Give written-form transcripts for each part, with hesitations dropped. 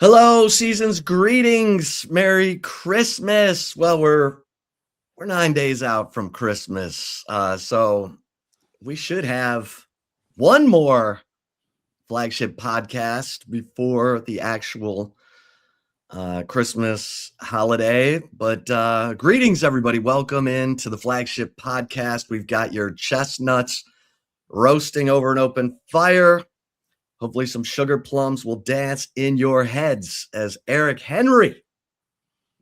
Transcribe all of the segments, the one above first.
Hello, season's greetings. Merry Christmas. Well, we're 9 days out from Christmas. So we should have one more flagship podcast before the actual Christmas holiday. But greetings, everybody. Welcome into the flagship podcast. We've got your chestnuts roasting over an open fire. Hopefully some sugar plums will dance in your heads as Eric Henry,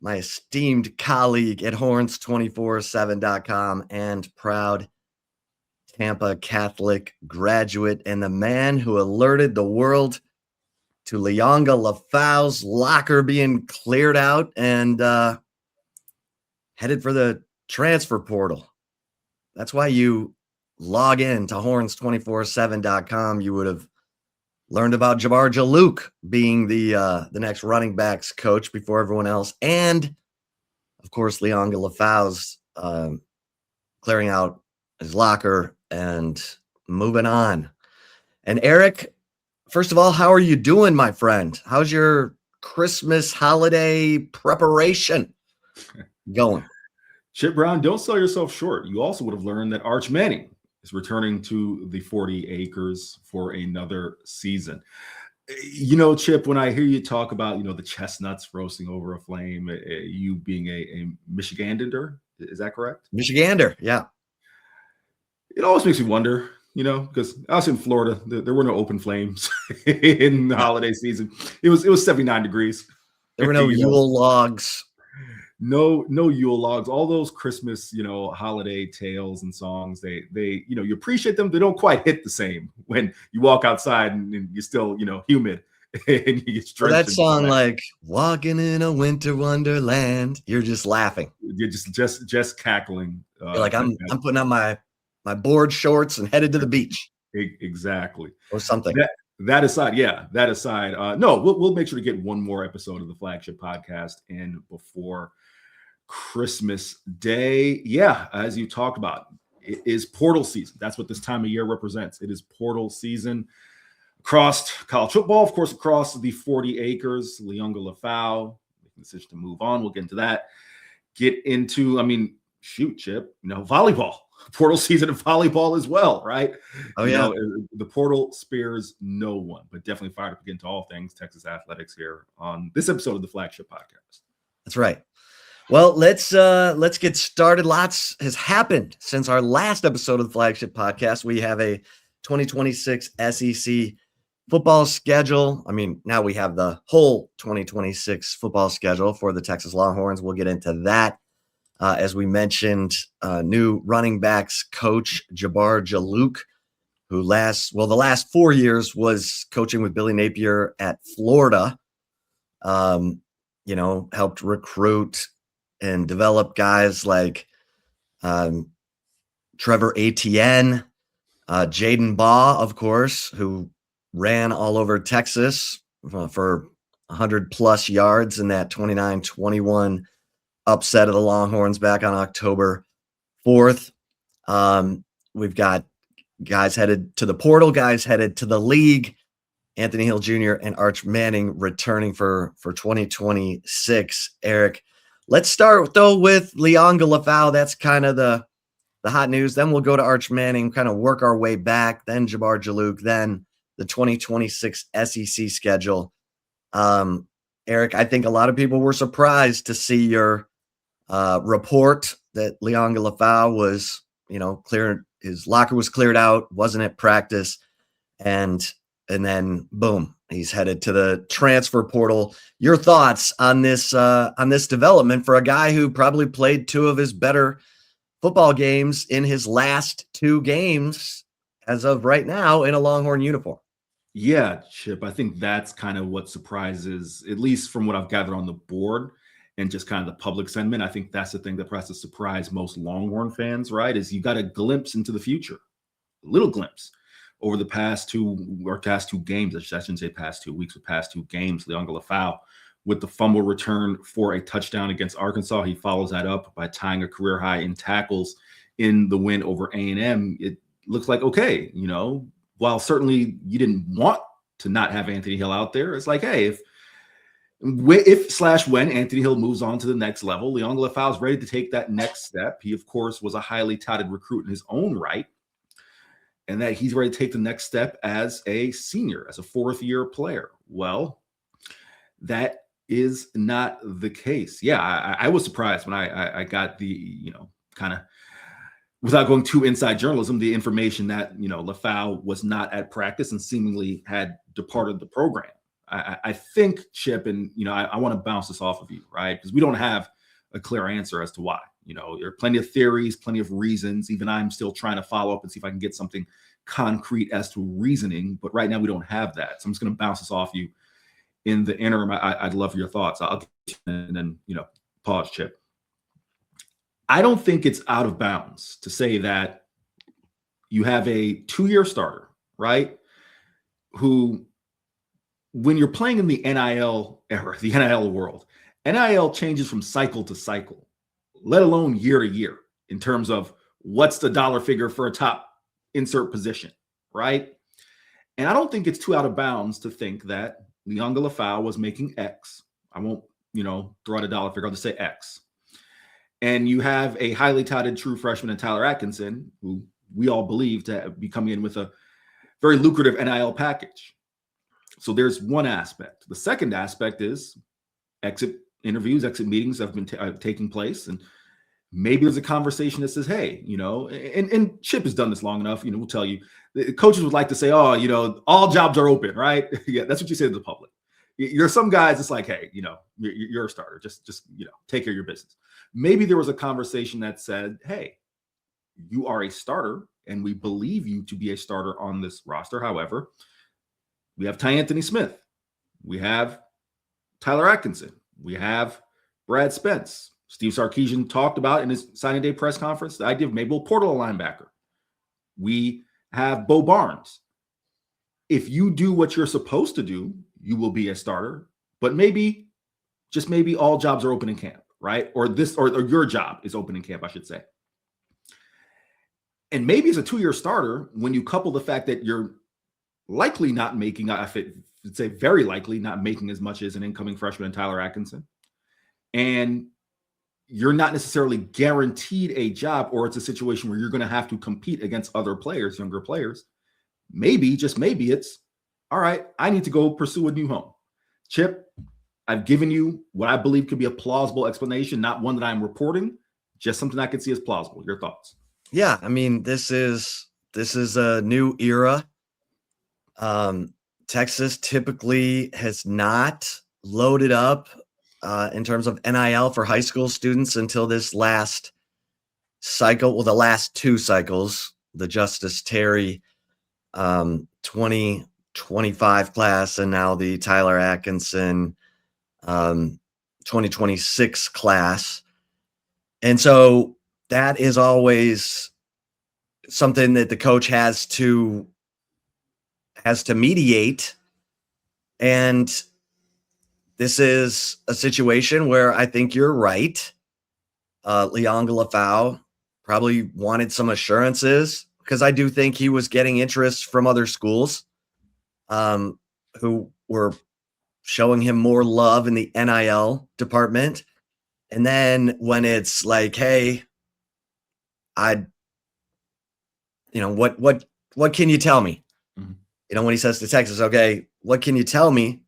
my esteemed colleague at Horns247.com and proud Tampa Catholic graduate and the man who alerted the world to Lianga Lafau's locker being cleared out and headed for the transfer portal. That's why you log in to Horns247.com. You would have learned about Jabbar Jalouk being the next running backs coach before everyone else. And, of course, Lianga Lafau's clearing out his locker and moving on. And, Eric, first of all, how are you doing, my friend? How's your Christmas holiday preparation going? Chip Brown, don't sell yourself short. You also would have learned that Arch Manning is returning to the 40 acres for another season. You know, Chip, when I hear you talk about, the chestnuts roasting over a flame, you being a Michigander, is that correct? Michigander, yeah. It always makes me wonder, because I was in Florida, there were no open flames in the holiday season. It was 79 degrees. There were no Yule logs. No Yule logs, all those Christmas, holiday tales and songs, they you appreciate them. They don't quite hit the same when you walk outside and you're still, humid and you get drenched. That song, like walking in a winter wonderland, you're just laughing. You're just cackling. You're like, I'm putting on my board shorts and headed to the beach. Exactly. Or something. That aside, no, we'll make sure to get one more episode of the flagship podcast in before Christmas Day. Yeah, as you talked about, it is portal season. That's what this time of year represents. It is portal season across college football, of course, across the 40 acres. Lianga Lafau making the decision to move on. We'll get into that. Get into, Chip, volleyball. Portal season of volleyball as well, right? Oh, yeah. The portal spares no one, but definitely fired up to get into all things Texas athletics here on this episode of the Flagship Podcast. That's right. Well, let's get started. Lots has happened since our last episode of the Flagship Podcast. We have a 2026 SEC football schedule. Now we have the whole 2026 football schedule for the Texas Longhorns. We'll get into that. As we mentioned, new running backs coach Jabbar Jalouk, who the last 4 years was coaching with Billy Napier at Florida, helped recruit and develop guys like Trevor Etienne, Jaden Baugh, of course, who ran all over Texas for 100+ yards in that 29-21 upset of the Longhorns back on October 4th. We've got guys headed to the portal, guys headed to the league. Anthony Hill Jr. and Arch Manning returning for 2026. Eric, let's start though with Lianga Lafau. That's kind of the hot news. Then we'll go to Arch Manning, kind of work our way back. Then Jabbar Jalouk. Then the 2026 SEC schedule. Eric, I think a lot of people were surprised to see your report that Lianga Lafau was, cleared. His locker was cleared out, wasn't at practice, and then boom, he's headed to the transfer portal. Your thoughts on this development for a guy who probably played two of his better football games in his last two games as of right now in a Longhorn uniform? Yeah, Chip, I think that's kind of what surprises, at least from what I've gathered on the board and just kind of the public sentiment. I think that's the thing that perhaps surprise most Longhorn fans, right? Is you got a glimpse into the future, a little glimpse over the past two games. I shouldn't say past 2 weeks, but past two games. Lianga Lafau with the fumble return for a touchdown against Arkansas. He follows that up by tying a career high in tackles in the win over A&M. It looks like, okay, while certainly you didn't want to not have Anthony Hill out there, it's like, hey, If/when Anthony Hill moves on to the next level, Lianga Lefau is ready to take that next step. He, of course, was a highly touted recruit in his own right, and that he's ready to take the next step as a senior, as a fourth-year player. Well, that is not the case. Yeah, I was surprised when I got the, kind of, without going too inside journalism, the information that, Lefau was not at practice and seemingly had departed the program. I think, Chip, and, I want to bounce this off of you, right? Because we don't have a clear answer as to why. There are plenty of theories, plenty of reasons. Even I'm still trying to follow up and see if I can get something concrete as to reasoning. But right now we don't have that. So I'm just going to bounce this off you. In the interim, I'd love your thoughts. I'll get you and then, pause, Chip. I don't think it's out of bounds to say that you have a 2-year starter, right? Who, when you're playing in the NIL era, the NIL world, NIL changes from cycle to cycle, let alone year to year, in terms of what's the dollar figure for a top insert position, right? And I don't think it's too out of bounds to think that Lianga Lefau was making X. I won't, throw out a dollar figure. I'll just say X. And you have a highly touted true freshman in Tyler Atkinson, who we all believe to be coming in with a very lucrative NIL package. So there's one aspect. The second aspect is exit interviews, exit meetings have been taking place. And maybe there's a conversation that says, hey, and Chip has done this long enough, we'll tell you, the coaches would like to say, oh, all jobs are open, right? Yeah, that's what you say to the public. There's some guys, it's like, hey, you're a starter. Just take care of your business. Maybe there was a conversation that said, hey, you are a starter, and we believe you to be a starter on this roster. However, we have Ty Anthony Smith. We have Tyler Atkinson. We have Brad Spence. Steve Sarkisian talked about in his signing day press conference the idea of maybe we'll portal a linebacker. We have Bo Barnes. If you do what you're supposed to do, you will be a starter. But maybe, just maybe, all jobs are open in camp, right? Or your job is open in camp, I should say. And maybe as a 2-year starter, when you couple the fact that you're likely not making, I would say very likely not making as much as an incoming freshman in Tyler Atkinson, and you're not necessarily guaranteed a job, or it's a situation where you're going to have to compete against other players, younger players, maybe, just maybe it's, all right, I need to go pursue a new home. Chip, I've given you what I believe could be a plausible explanation, not one that I'm reporting, just something I could see as plausible. Your thoughts? Yeah, I mean, this is a new era. Texas typically has not loaded up in terms of NIL for high school students until this last cycle. Well, the last 2 cycles, the Justice Terry 2025 class, and now the Tyler Atkinson 2026 class. And so that is always something that the coach has to mediate. And this is a situation where I think you're right. Lianga Lefau probably wanted some assurances, because I do think he was getting interest from other schools who were showing him more love in the NIL department. And then when it's like, hey, what can you tell me? Mm-hmm. When he says to Texas, okay, what can you tell me?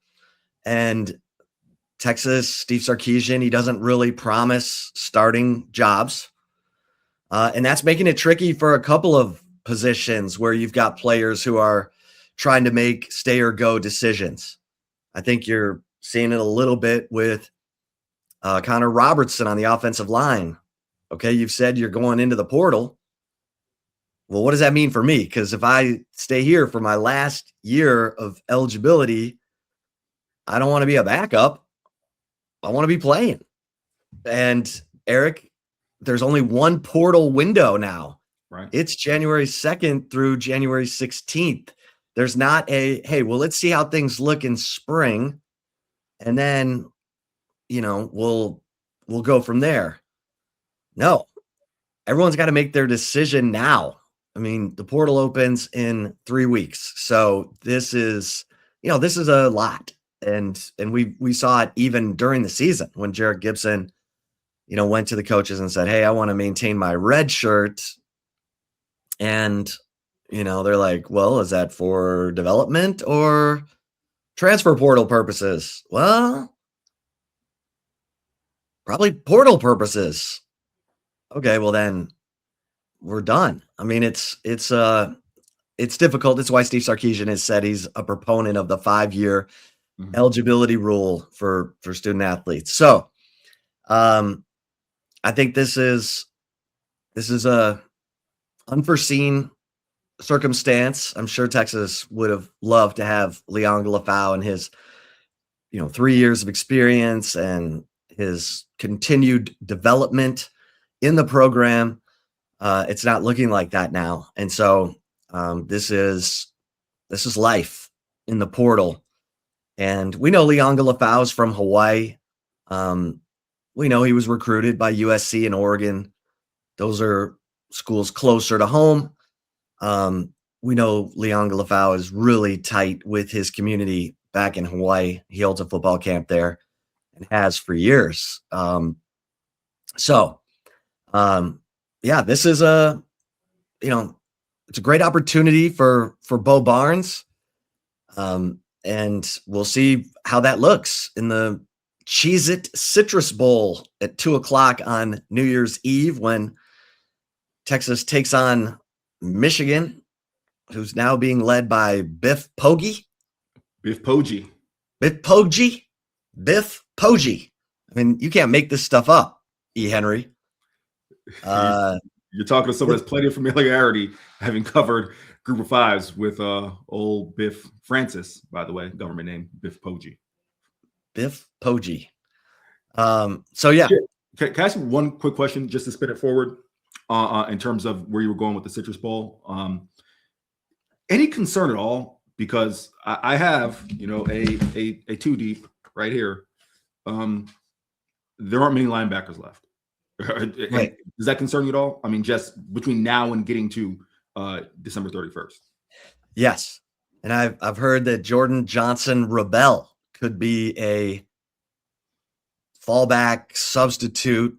And Texas, Steve Sarkisian, he doesn't really promise starting jobs. And that's making it tricky for a couple of positions where you've got players who are trying to make stay or go decisions. I think you're seeing it a little bit with Connor Robertson on the offensive line. Okay, you've said you're going into the portal. Well, what does that mean for me? Because if I stay here for my last year of eligibility, I don't want to be a backup. I want to be playing. And Eric, there's only one portal window now. Right. It's January 2nd through January 16th. There's not hey, well, let's see how things look in spring, and then, we'll go from there. No, everyone's got to make their decision now. I mean, the portal opens in 3 weeks. So this is a lot. And we saw it even during the season when Jarrett Gibson, went to the coaches and said, "Hey, I want to maintain my red shirt." And, they're like, "Well, is that for development or transfer portal purposes?" Well, probably portal purposes. Okay, well then we're done. I mean, it's difficult. That's why Steve Sarkisian has said he's a proponent of the 5-year eligibility rule for student athletes. So, I think this is a unforeseen circumstance. I'm sure Texas would have loved to have Leon Galafau and his, 3 years of experience and his continued development in the program. It's not looking like that now. And so this is life in the portal. And we know Leon Galafau is from Hawaii. We know he was recruited by USC and Oregon. Those are schools closer to home. We know Leon Galafau is really tight with his community back in Hawaii. He holds a football camp there and has for years. Yeah, this is it's a great opportunity for Bo Barnes. And we'll see how that looks in the Cheez-It Citrus Bowl at 2:00 on New Year's Eve when Texas takes on Michigan, who's now being led by Biff Poggi. Biff Poggi. I mean, you can't make this stuff up, E. Henry. You're talking to someone that's plenty of familiarity, having covered Group of Fives with old Biff Francis, by the way, government name, Biff Poggi. Biff Poggi. So, yeah. Can I ask you one quick question just to spin it forward in terms of where you were going with the Citrus Bowl? Any concern at all? Because I have, a 2 deep right here. There aren't many linebackers left. Right. Does that concern you at all? I mean, just between now and getting to December 31st. Yes. And I've heard that Jordan Johnson Rebel could be a fallback substitute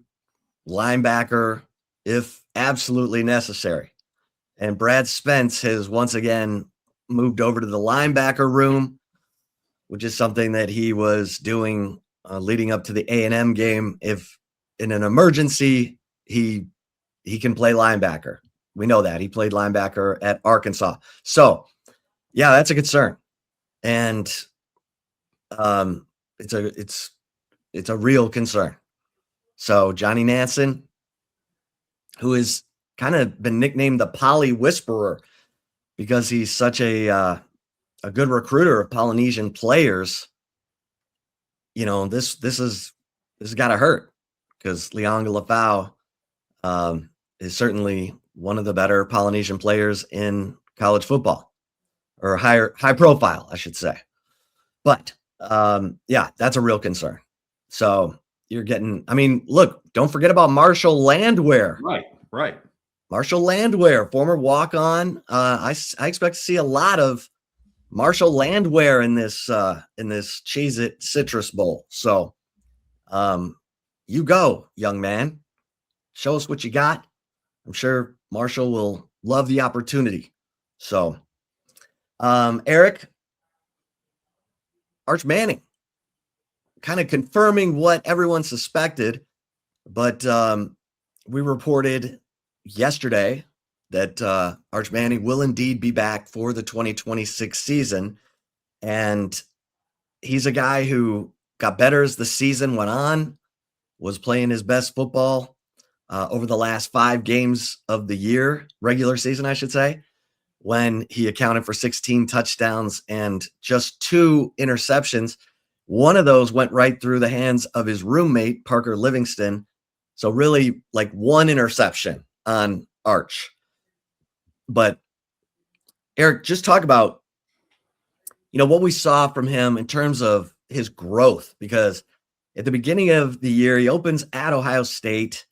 linebacker if absolutely necessary. And Brad Spence has once again moved over to the linebacker room, which is something that he was doing leading up to the A&M game. If in an emergency, he can play linebacker. We know that. He played linebacker at Arkansas. So, yeah, that's a concern. And it's a real concern. So Johnny Nansen, who has kind of been nicknamed the Poly Whisperer because he's such a good recruiter of Polynesian players, this has got to hurt because Leon Galafau is certainly one of the better Polynesian players in college football, or high profile, I should say. But yeah, that's a real concern. So you're getting, look, don't forget about Marshall Landwehr. Right. Marshall Landwehr, former walk-on. I expect to see a lot of Marshall Landwehr in this Cheez-It Citrus Bowl. So you go, young man. Show us what you got. I'm sure Marshall will love the opportunity. So, Eric, Arch Manning, kind of confirming what everyone suspected, but we reported yesterday that Arch Manning will indeed be back for the 2026 season. And he's a guy who got better as the season went on, was playing his best football over the last 5 games of the year, regular season, I should say, when he accounted for 16 touchdowns and just 2 interceptions. One of those went right through the hands of his roommate, Parker Livingston. So really like 1 interception on Arch. But Eric, just talk about, what we saw from him in terms of his growth, because at the beginning of the year, he opens at Ohio State.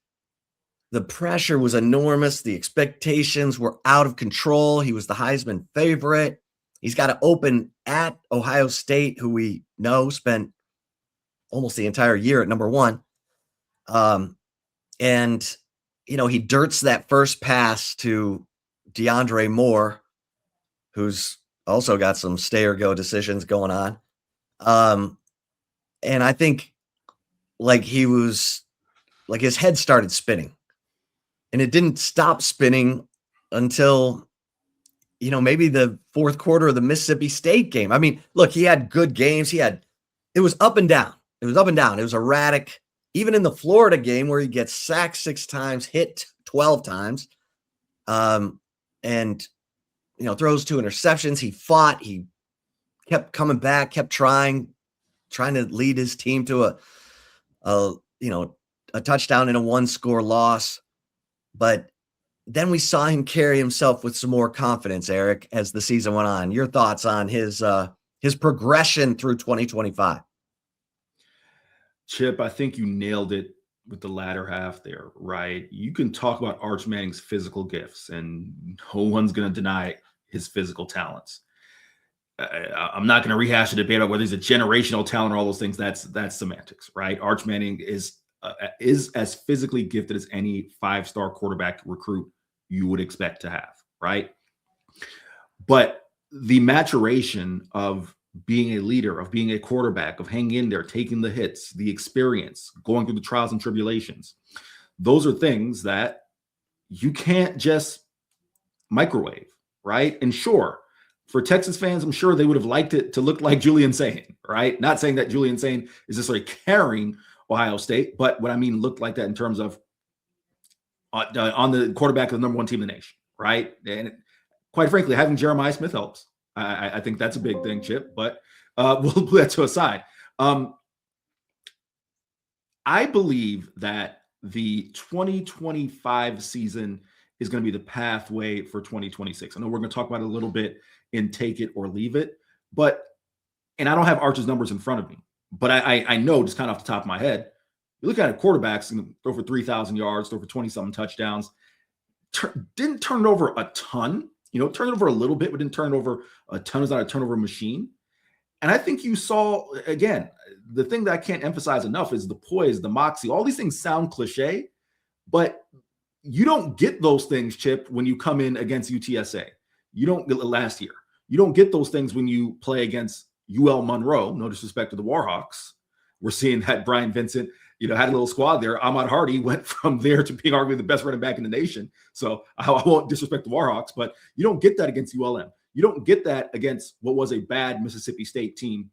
The pressure was enormous. The expectations were out of control. He was the Heisman favorite. He's got to open at Ohio State, who we know spent almost the entire year at number 1. And, he dirts that first pass to DeAndre Moore, who's also got some stay or go decisions going on. And I think his head started spinning, and it didn't stop spinning until, maybe the fourth quarter of the Mississippi State game. I mean, look, he had good games. It was up and down. It was erratic. Even in the Florida game where he gets sacked 6 times, hit 12 times, and, throws 2 interceptions. He fought. He kept coming back, kept trying to lead his team to a touchdown in a 1-score loss. But then we saw him carry himself with some more confidence, Eric, as the season went on. Your thoughts on his progression through 2025? Chip, I think you nailed it with the latter half there, right? You can talk about Arch Manning's physical gifts, and no one's going to deny his physical talents. I'm not going to rehash the debate about whether he's a generational talent or all those things. That's semantics, right? Arch Manning is as physically gifted as any 5-star quarterback recruit you would expect to have, right? But the maturation of being a leader, of being a quarterback, of hanging in there, taking the hits, the experience, going through the trials and tribulations, those are things that you can't just microwave, right? And sure, for Texas fans, I'm sure they would have liked it to look like Julian Sain, right? Not saying that Julian Sain is necessarily carrying Ohio State, but what I mean looked like that in terms of on the quarterback of the number 1 team in the nation, right? And quite frankly, having Jeremiah Smith helps. I think that's a big thing, Chip, but we'll put that to a side. I believe that the 2025 season is going to be the pathway for 2026. I know we're going to talk about it a little bit in Take It or Leave It, and I don't have Arch's numbers in front of me, but I know just kind of off the top of my head, you look at it, quarterbacks and throw for 3,000 yards, throw for 20-something touchdowns, didn't turn it over a ton. Turned it over a little bit, but didn't turn it over a ton. Is not a turnover machine. And I think you saw, again, the thing that I can't emphasize enough is the poise, the moxie. All these things sound cliche, but you don't get those things, Chip, when you come in against UTSA. You don't get last year. You don't get those things when you play against UL Monroe. No disrespect to the Warhawks. We're seeing that Brian Vincent, had a little squad there. Ahmad Hardy went from there to being arguably the best running back in the nation. So I won't disrespect the Warhawks, but you don't get that against ULM. You don't get that against what was a bad Mississippi State team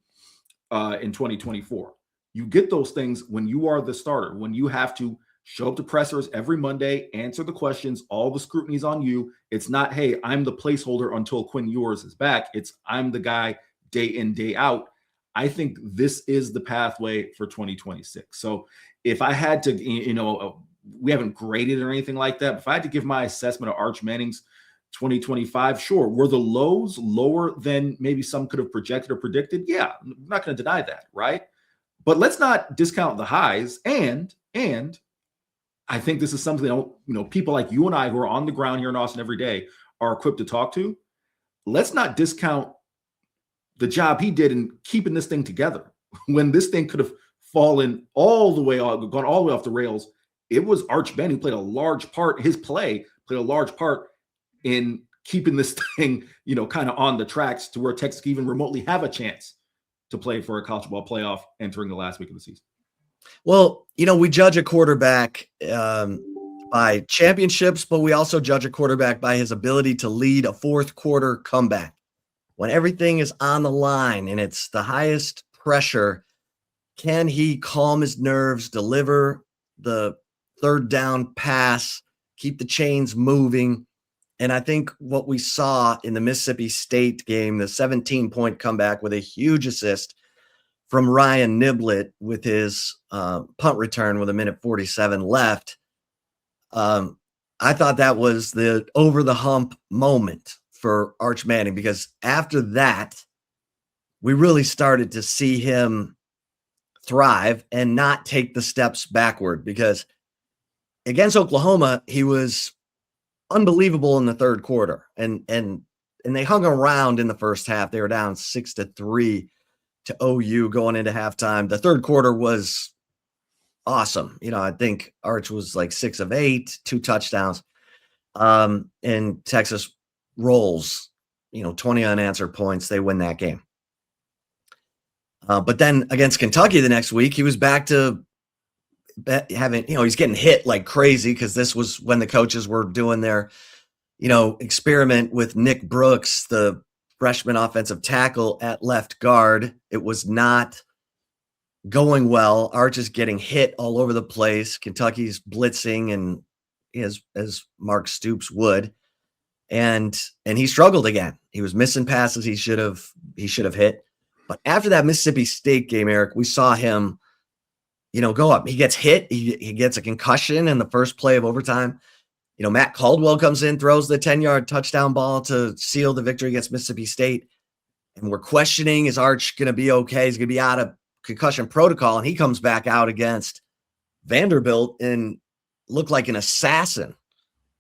in 2024. You get those things when you are the starter, when you have to show up to pressers every Monday, answer the questions, all the scrutiny's on you. It's not, hey, I'm the placeholder until Quinn Ewers is back. It's I'm the guy day in, day out. I think this is the pathway for 2026. So if I had to, we haven't graded or anything like that, but if I had to give my assessment of Arch Manning's 2025, sure, were the lows lower than maybe some could have projected or predicted? Yeah, I'm not going to deny that, right? But let's not discount the highs. And I think this is something that, people like you and I who are on the ground here in Austin every day are equipped to talk to. Let's not discount the job he did in keeping this thing together. When this thing could have fallen all the way off, gone all the way off the rails, it was Arch Manning who played a large part. His play played a large part in keeping this thing, kind of on the tracks to where Texas can even remotely have a chance to play for a college football playoff entering the last week of the season. Well, we judge a quarterback by championships, but we also judge a quarterback by his ability to lead a fourth quarter comeback. When everything is on the line and it's the highest pressure, can he calm his nerves, deliver the third down pass, keep the chains moving? And I think what we saw in the Mississippi State game, the 17-point comeback with a huge assist from Ryan Niblett with his punt return with 1:47 left, I thought that was the over-the-hump moment for Arch Manning, because after that, we really started to see him thrive and not take the steps backward, because against Oklahoma, he was unbelievable in the third quarter. And and they hung around in the first half. They were down 6-3 to OU going into halftime. The third quarter was awesome. I think Arch was like 6 of 8, 2 touchdowns. And Texas rolls, 20 unanswered points. They win that game. But then against Kentucky the next week, he was back to having, he's getting hit like crazy because this was when the coaches were doing their, experiment with Nick Brooks, the freshman offensive tackle at left guard. It was not going well. Arch is getting hit all over the place. Kentucky's blitzing, and as Mark Stoops would, and he struggled again. He was missing passes he should have hit. But after that Mississippi State game, Eric, we saw him, go up. He gets hit. He gets a concussion in the first play of overtime. Matt Caldwell comes in, throws the 10-yard touchdown ball to seal the victory against Mississippi State. And we're questioning, is Arch going to be okay? He's going to be out of concussion protocol. And he comes back out against Vanderbilt and looked like an assassin.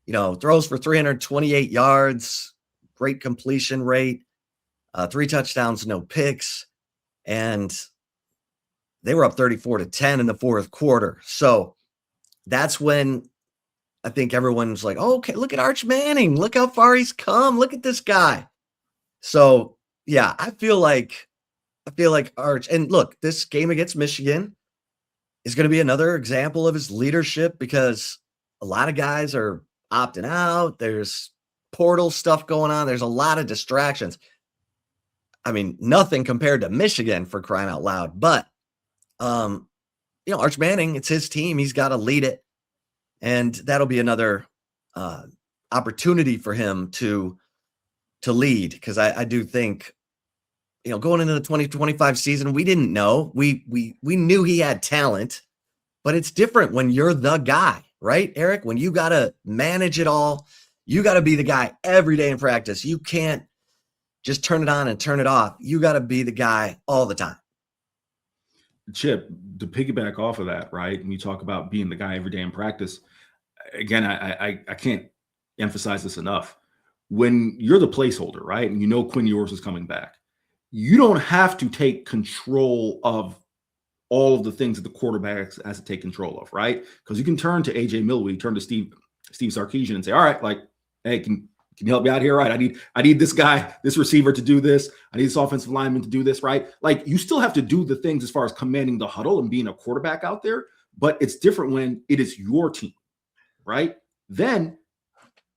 Throws for 328 yards, great completion rate, 3 touchdowns, no picks. And they were up 34-10 in the fourth quarter. So that's when I think everyone's like, oh, okay, look at Arch Manning. Look how far he's come. Look at this guy. So, yeah, I feel like Arch, and look, this game against Michigan is going to be another example of his leadership because a lot of guys are opting out. There's portal stuff going on. There's a lot of distractions. I mean, nothing compared to Michigan, for crying out loud. But, Arch Manning, it's his team. He's got to lead it. And that'll be another opportunity for him to lead. Because I do think, going into the 2025 season, we didn't know. We knew he had talent, but it's different when you're the guy, right, Eric? When you got to manage it all, you got to be the guy every day in practice. You can't just turn it on and turn it off. You got to be the guy all the time. Chip, to piggyback off of that, right? When you talk about being the guy every day in practice, again, I can't emphasize this enough. When you're the placeholder, right, and Quinn Ewers is coming back, you don't have to take control of all of the things that the quarterback has to take control of, right? Because you can turn to AJ Milwee, turn to Steve Sarkisian and say, all right, like, hey, can you help me out here? Right. I need this guy, this receiver to do this. I need this offensive lineman to do this, right? Like, you still have to do the things as far as commanding the huddle and being a quarterback out there, but it's different when it is your team, right? Then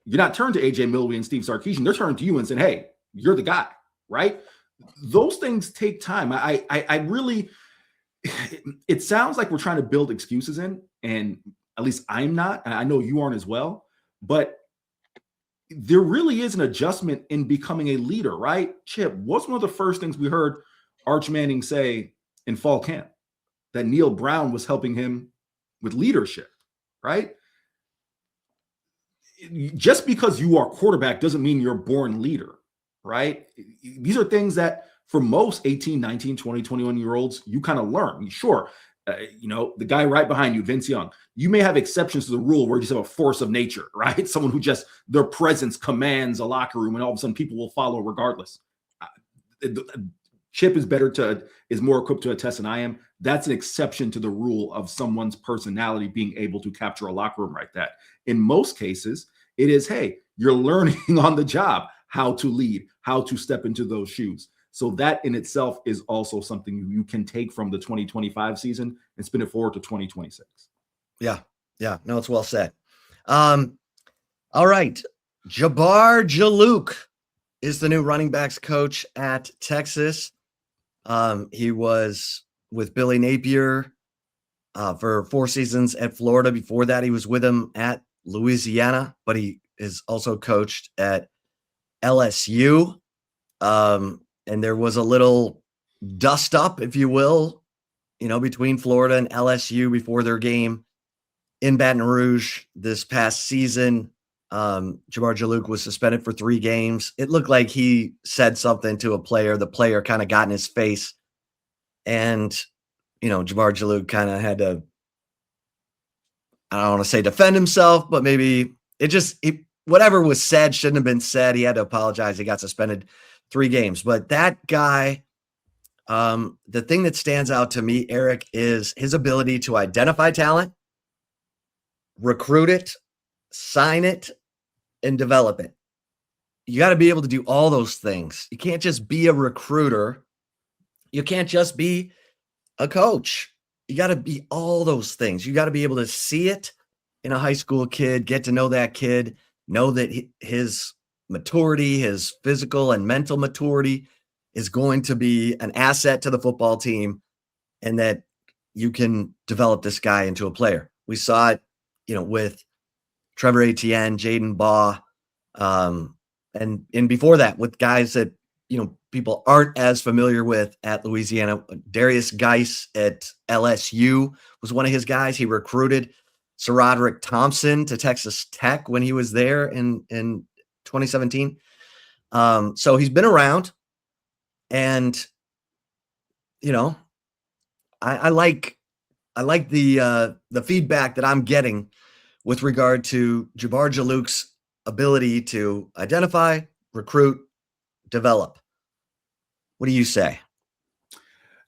you're not turned to AJ Milwee and Steve Sarkisian. They're turning to you and saying, hey, you're the guy, right? Those things take time. I really, it sounds like we're trying to build excuses in, and at least I'm not, and I know you aren't as well, but there really is an adjustment in becoming a leader, right? Chip, what's one of the first things we heard Arch Manning say in fall camp? That Neil Brown was helping him with leadership, right? Just because you are quarterback doesn't mean you're a born leader, right? These are things that for most 18, 19, 20, 21-year-olds, you kind of learn. Sure, the guy right behind you, Vince Young, you may have exceptions to the rule where you just have a force of nature, right? Someone who just, their presence commands a locker room and all of a sudden people will follow regardless. Chip is more equipped to attest than I am. That's an exception to the rule of someone's personality being able to capture a locker room like that. In most cases, it is, hey, you're learning on the job how to lead, how to step into those shoes. So that in itself is also something you can take from the 2025 season and spin it forward to 2026. Yeah. No, it's well said. All right. Jabbar Jalouk is the new running backs coach at Texas. He was with Billy Napier for 4 seasons at Florida. Before that, he was with him at Louisiana, but he is also coached at LSU. And there was a little dust up, if you will, between Florida and LSU before their game in Baton Rouge this past season. Jabbar Jalouk was suspended for 3 games. It looked like he said something to a player. The player kind of got in his face. And, Jabbar Jalouk kind of had to, I don't want to say defend himself, but maybe it whatever was said shouldn't have been said. He had to apologize. He got suspended 3 games. But that guy, the thing that stands out to me, Eric, is his ability to identify talent, recruit it, sign it, and develop it. You got to be able to do all those things. You can't just be a recruiter. You can't just be a coach. You got to be all those things. You got to be able to see it in a high school kid, get to know that kid, know that his maturity, his physical and mental maturity is going to be an asset to the football team, and that you can develop this guy into a player. We saw it, with Trevor Etienne, Jaden Baugh, and before that with guys that, people aren't as familiar with at Louisiana. Darius Geis at LSU was one of his guys. He recruited SaRodorick Thompson to Texas Tech when he was there in 2017. So he's been around, and, I like the feedback that I'm getting with regard to Jabbar Jaluk's ability to identify, recruit, develop. What do you say?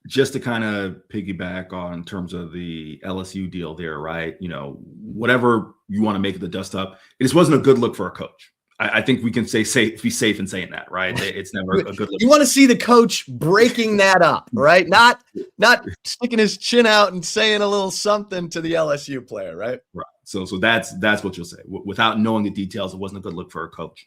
Just to kind of piggyback on terms of the LSU deal there, right? Whatever you want to make the dust up, it just wasn't a good look for a coach. I think we can be safe in saying that, right? It's never a good look. You want to see the coach breaking that up, right? Not sticking his chin out and saying a little something to the LSU player, right? Right. So that's what you'll say. Without knowing the details, it wasn't a good look for a coach.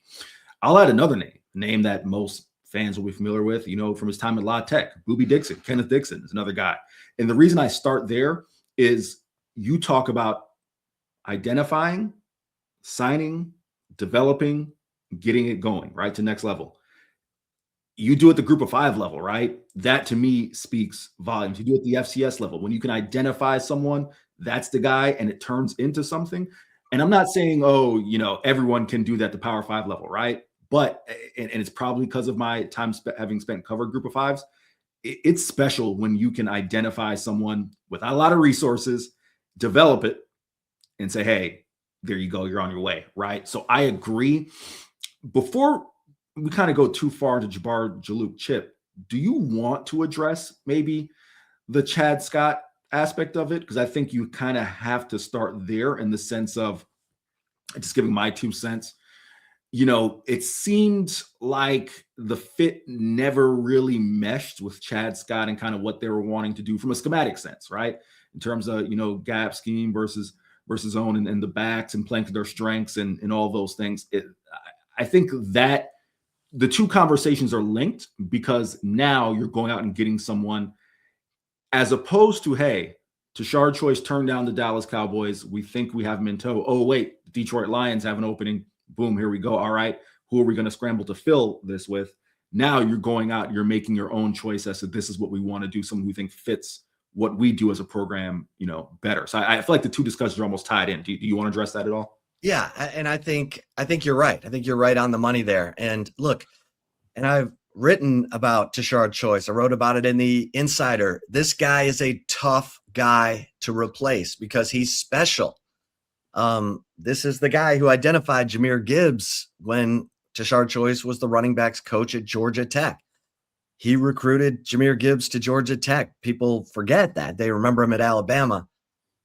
I'll add another name that most fans will be familiar with, from his time at La Tech. Boobie Dixon, Kenneth Dixon is another guy. And the reason I start there is you talk about identifying, signing, developing, getting it going, right, to next level. You do it the group of 5 level, right? That to me speaks volumes. You do it at the FCS level. When you can identify someone, that's the guy, and it turns into something. And I'm not saying, everyone can do that at the Power 5 level, right? But, and it's probably because of my time having spent covered group of 5s, it's special when you can identify someone without a lot of resources, develop it, and say, hey, there you go, you're on your way, right? So I agree. Before we kind of go too far into Jabbar Jaluk, Chip, do you want to address maybe the Chad Scott aspect of it? Because I think you kind of have to start there in the sense of, just giving my 2 cents, it seemed like the fit never really meshed with Chad Scott and kind of what they were wanting to do from a schematic sense, right? In terms of, gap scheme versus zone and the backs and playing to their strengths and all those things. I think that the 2 conversations are linked, because now you're going out and getting someone, as opposed to, hey, Tashard Choice turned down the Dallas Cowboys. We think we have him in tow. Oh, wait, Detroit Lions have an opening. Boom, here we go. All right, who are we going to scramble to fill this with? Now you're going out, you're making your own choice as to this is what we want to do, someone we think fits what we do as a program, better. So I feel like the 2 discussions are almost tied in. Do you want to address that at all? Yeah, and I think you're right. I think you're right on the money there. And look, and I've written about Tashard Choice. I wrote about it in the Insider. This guy is a tough guy to replace because he's special. This is the guy who identified Jahmyr Gibbs when Tashard Choice was the running backs coach at Georgia Tech. He recruited Jahmyr Gibbs to Georgia Tech. People forget that. They remember him at Alabama.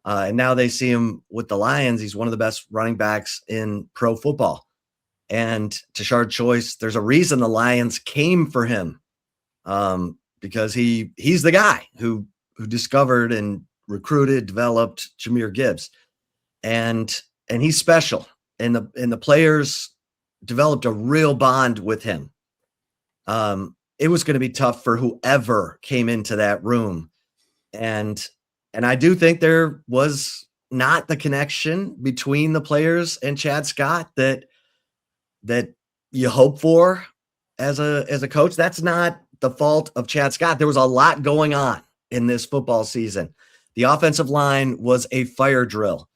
And now they see him with the Lions. He's one of the best running backs in pro football. And Tashard Choice, there's a reason the Lions came for him, because he's the guy who discovered and recruited, developed Jahmyr Gibbs. And he's special. And the players developed a real bond with him. It was going to be tough for whoever came into that room. And I do think there was not the connection between the players and Chad Scott that you hope for as a coach. That's not the fault of Chad Scott. There was a lot going on in this football season. The offensive line was a fire drill.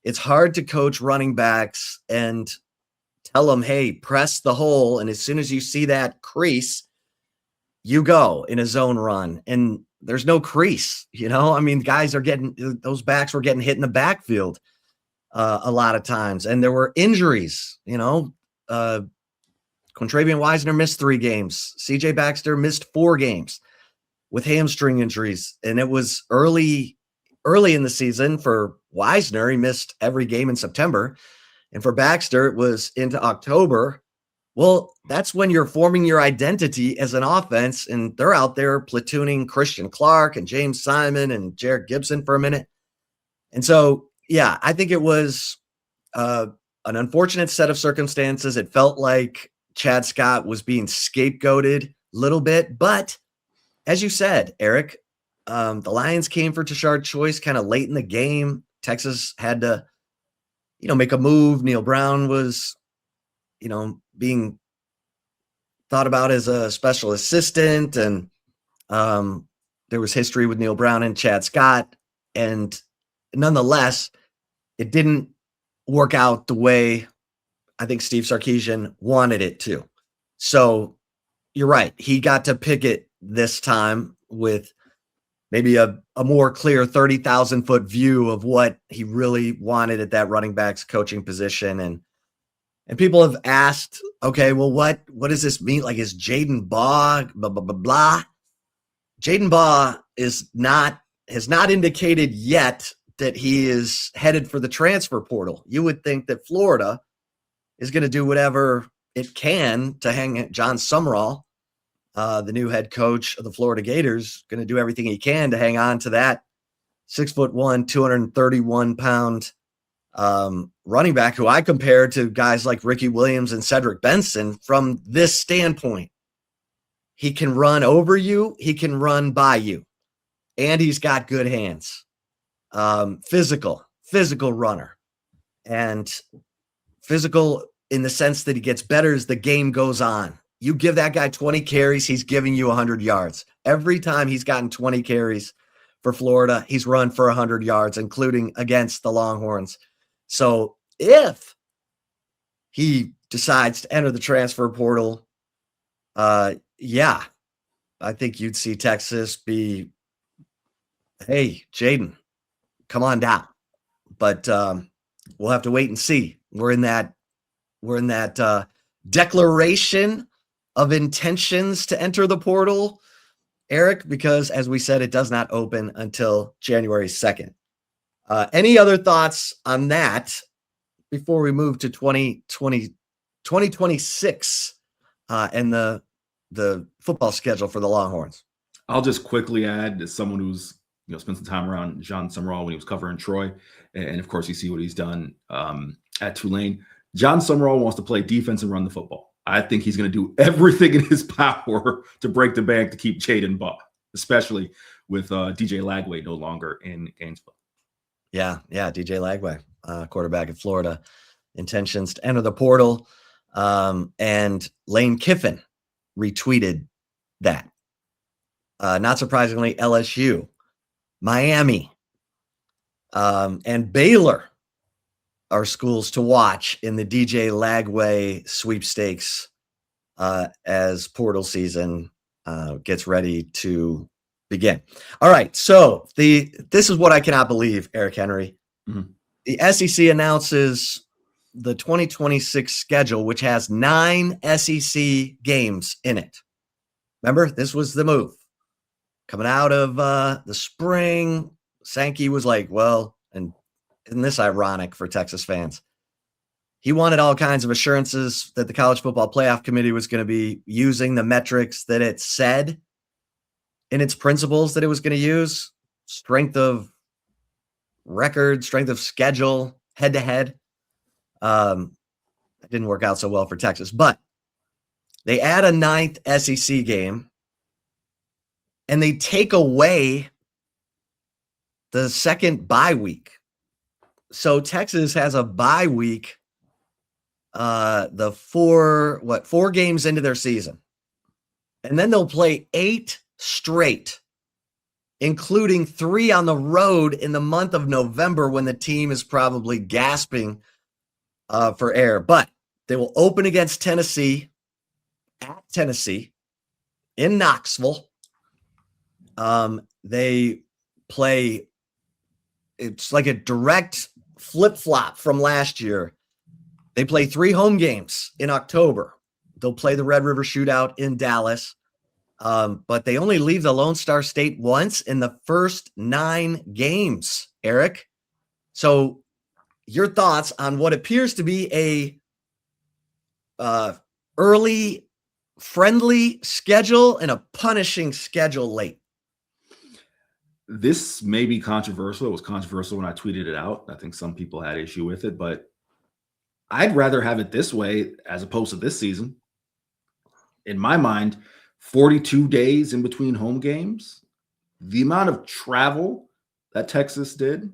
It's hard to coach running backs and tell them, hey, press the hole. And as soon as you see that crease, you go in a zone run. And there's no crease, I mean, those backs were getting hit in the backfield. a lot of times. And there were injuries, Quintravian Wisner missed 3 games. CJ Baxter missed 4 games with hamstring injuries. And it was early in the season for Wisner. He missed every game in September. And for Baxter, it was into October. Well, that's when you're forming your identity as an offense, and they're out there platooning Christian Clark and James Simon and Jared Gibson for a minute. And so, yeah, I think it was an unfortunate set of circumstances. It felt like Chad Scott was being scapegoated a little bit. But as you said, Eric, the Lions came for Tashard Choice kind of late in the game. Texas had to, make a move. Neil Brown was, being thought about as a special assistant. And there was history with Neil Brown and Chad Scott. And nonetheless, it didn't work out the way I think Steve Sarkisian wanted it to. So you're right. He got to pick it this time with maybe a more clear 30,000-foot view of what he really wanted at that running backs coaching position. And people have asked, okay, well, what does this mean? Like, is Jaden Baugh, blah, blah, blah, blah. Jaden Baugh has not indicated yet that he is headed for the transfer portal. You would think that Florida is going to do whatever it can to hang John Sumrall, the new head coach of the Florida Gators, going to do everything he can to hang on to that 6'1", 231-pound running back, who I compare to guys like Ricky Williams and Cedric Benson from this standpoint. He can run over you. He can run by you. And he's got good hands. Physical runner. And physical in the sense that he gets better as the game goes on. You give that guy 20 carries, he's giving you 100 yards. Every time he's gotten 20 carries for Florida, he's run for 100 yards, including against the Longhorns. So if he decides to enter the transfer portal, yeah, I think you'd see Texas be, hey, Jaden, come on down. But we'll have to wait and see. We're in that declaration of intentions to enter the portal, Eric, because as we said, it does not open until January 2nd. Any other thoughts on that before we move to 2026 and the football schedule for the Longhorns? I'll just quickly add, as someone who's spent some time around John Sumrall when he was covering Troy, and of course you see what he's done at Tulane. John Sumrall wants to play defense and run the football. I think he's going to do everything in his power to break the bank to keep Jaden Baugh, especially with DJ Lagway no longer in Gainesville. Yeah, DJ Lagway, quarterback at Florida, intentions to enter the portal. And Lane Kiffin retweeted that. Not surprisingly, LSU, Miami, and Baylor are schools to watch in the DJ Lagway sweepstakes as portal season gets ready to begin. All right, so this is what I cannot believe, Eric Henry. Mm-hmm. The SEC announces the 2026 schedule, which has 9 SEC games in it. Remember, this was the move. Coming out of the spring, Sankey was like, well, and isn't this ironic for Texas fans? He wanted all kinds of assurances that the College Football Playoff Committee was going to be using the metrics that it said in its principles that it was going to use: strength of record, strength of schedule, head-to-head. It didn't work out so well for Texas, but they add a 9th SEC game, and they take away the second bye week. So Texas has a bye week, the 4 games into their season. And then they'll play 8 straight, including 3 on the road in the month of November when the team is probably gasping for air. But they will open against Tennessee, at Tennessee, in Knoxville. They play, it's like a direct flip-flop from last year. They play 3 home games in October. They'll play the Red River Shootout in Dallas, but they only leave the Lone Star State once in the first 9 games, Eric. So your thoughts on what appears to be a early friendly schedule and a punishing schedule late? This may be controversial. It was controversial when I tweeted it out. I think some people had issue with it, but I'd rather have it this way as opposed to this season. In my mind, 42 days in between home games, the amount of travel that Texas did,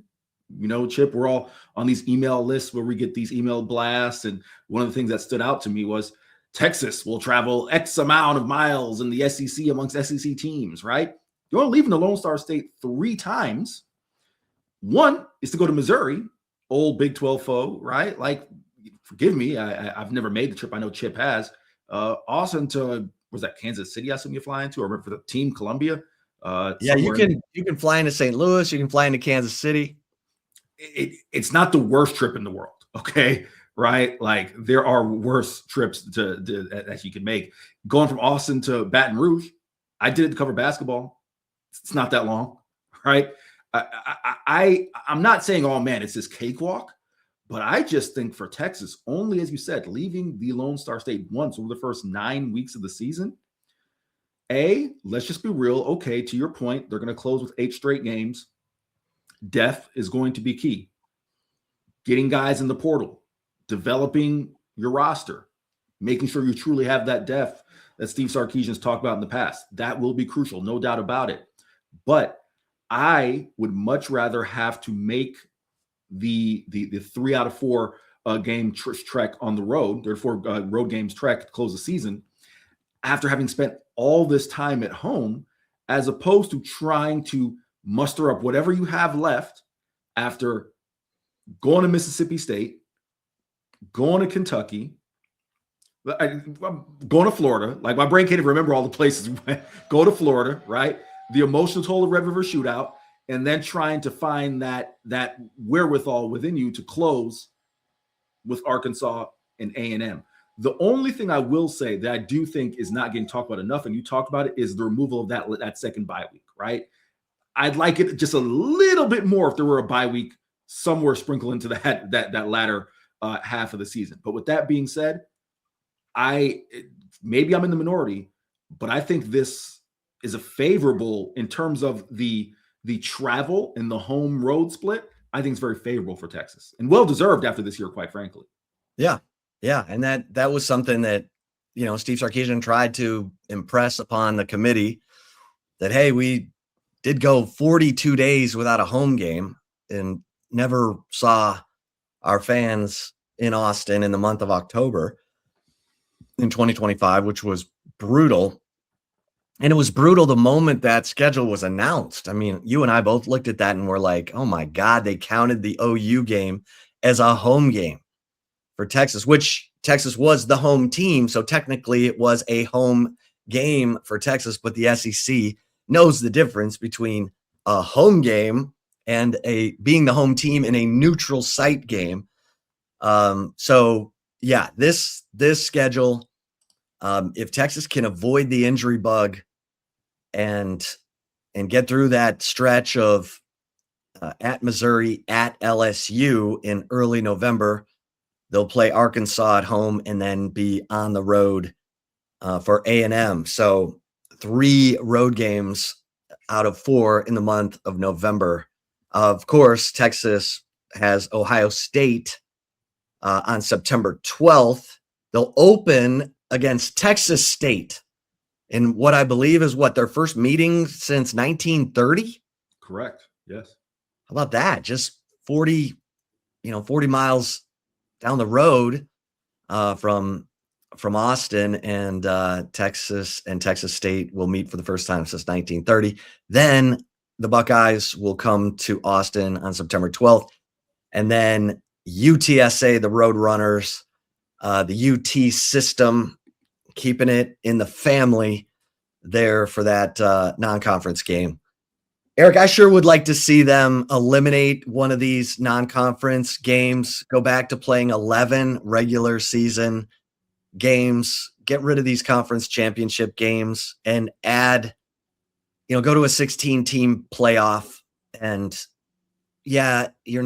Chip, we're all on these email lists where we get these email blasts. And one of the things that stood out to me was Texas will travel X amount of miles in the SEC amongst SEC teams, right? You're only leaving the Lone Star State 3 times. One is to go to Missouri, old Big 12 foe, right? Like, forgive me, I've never made the trip. I know Chip has. Austin to, was that Kansas City I assume you're flying to, or for the team Columbia? Yeah, you can fly into St. Louis. You can fly into Kansas City. It's not the worst trip in the world, okay? Right? Like, there are worse trips that you can make. Going from Austin to Baton Rouge, I did it to cover basketball. It's not that long, right? I'm not saying, oh man, it's this cakewalk, but I just think for Texas, only as you said, leaving the Lone Star State once over the first 9 weeks of the season. Let's just be real. Okay, to your point, they're going to close with 8 straight games. Depth is going to be key. Getting guys in the portal, developing your roster, making sure you truly have that depth that Steve Sarkisian's talked about in the past. That will be crucial, no doubt about it. But I would much rather have to make the 3 out of 4 game trek on the road. There are 4 road games trek to close the season after having spent all this time at home, as opposed to trying to muster up whatever you have left after going to Mississippi State, going to Kentucky, going to Florida. Like, my brain can't even remember all the places we went. Go to Florida, right? The emotional toll of Red River Shootout, and then trying to find that wherewithal within you to close with Arkansas and A&M. The only thing I will say that I do think is not getting talked about enough, and you talked about it, is the removal of that second bye week, right? I'd like it just a little bit more if there were a bye week somewhere sprinkled into that latter half of the season. But with that being said, maybe I'm in the minority, but I think this is a favorable in terms of the travel and the home road split. I think it's very favorable for Texas, and well deserved after this year, quite frankly. Yeah. And that was something that, Steve Sarkisian tried to impress upon the committee, that, hey, we did go 42 days without a home game and never saw our fans in Austin in the month of October in 2025, which was brutal. And it was brutal the moment that schedule was announced. I mean, you and I both looked at that and were like, oh my God, they counted the OU game as a home game for Texas, which Texas was the home team. So technically it was a home game for Texas, but the SEC knows the difference between a home game and being the home team in a neutral site game. So yeah, this schedule, if Texas can avoid the injury bug and get through that stretch of at Missouri, at LSU in early November, they'll play Arkansas at home and then be on the road for A&M. So 3 road games out of 4 in the month of November. Of course, Texas has Ohio State on September 12th. They'll open against Texas State in what I believe is their first meeting since 1930. Correct. Yes. How about that? Just 40 miles down the road from Austin, and Texas and Texas State will meet for the first time since 1930. Then the Buckeyes will come to Austin on September 12th. And then UTSA, the Roadrunners, the UT system, keeping it in the family there for that non-conference game Eric, I sure would like to see them eliminate one of these non-conference games, go back to playing 11 regular season games, get rid of these conference championship games, and add, go to a 16-team playoff. And yeah, you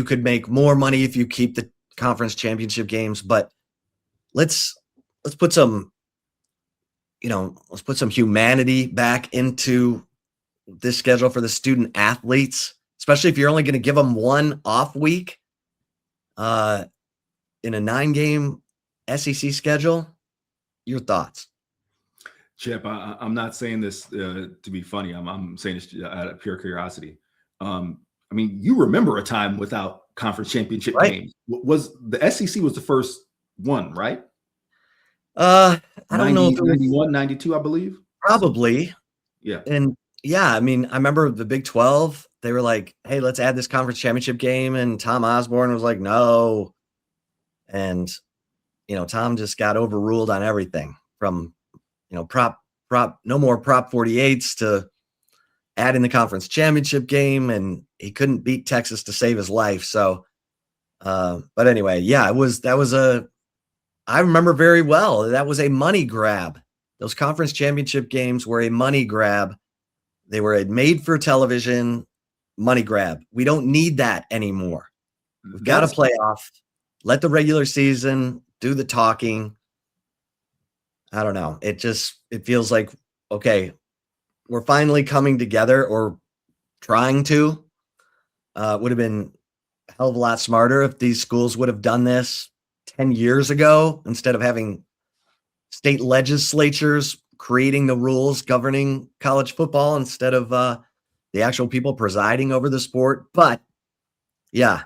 could make more money if you keep the conference championship games, but let's put some, let's put some humanity back into this schedule for the student athletes, especially if you're only going to give them one off week in a 9-game SEC schedule. Your thoughts? Chip, I'm not saying this to be funny. I'm saying this out of pure curiosity. You remember a time without conference championship games. Was the SEC was the first one, right? I don't know. 91, 92, I believe. Probably. Yeah. And yeah, I remember the Big 12, they were like, hey, let's add this conference championship game. And Tom Osborne was like, no. And, Tom just got overruled on everything from, no more Prop 48s to adding the conference championship game. And he couldn't beat Texas to save his life. So, but anyway, yeah, I remember very well, that was a money grab. Those conference championship games were a money grab. They were a made for television money grab. We don't need that anymore. We've got a playoff. Let the regular season do the talking. I don't know. It feels like, okay, we're finally coming together, or trying to. Would have been a hell of a lot smarter if these schools would have done this 10 years ago, instead of having state legislatures creating the rules governing college football instead of the actual people presiding over the sport. But yeah,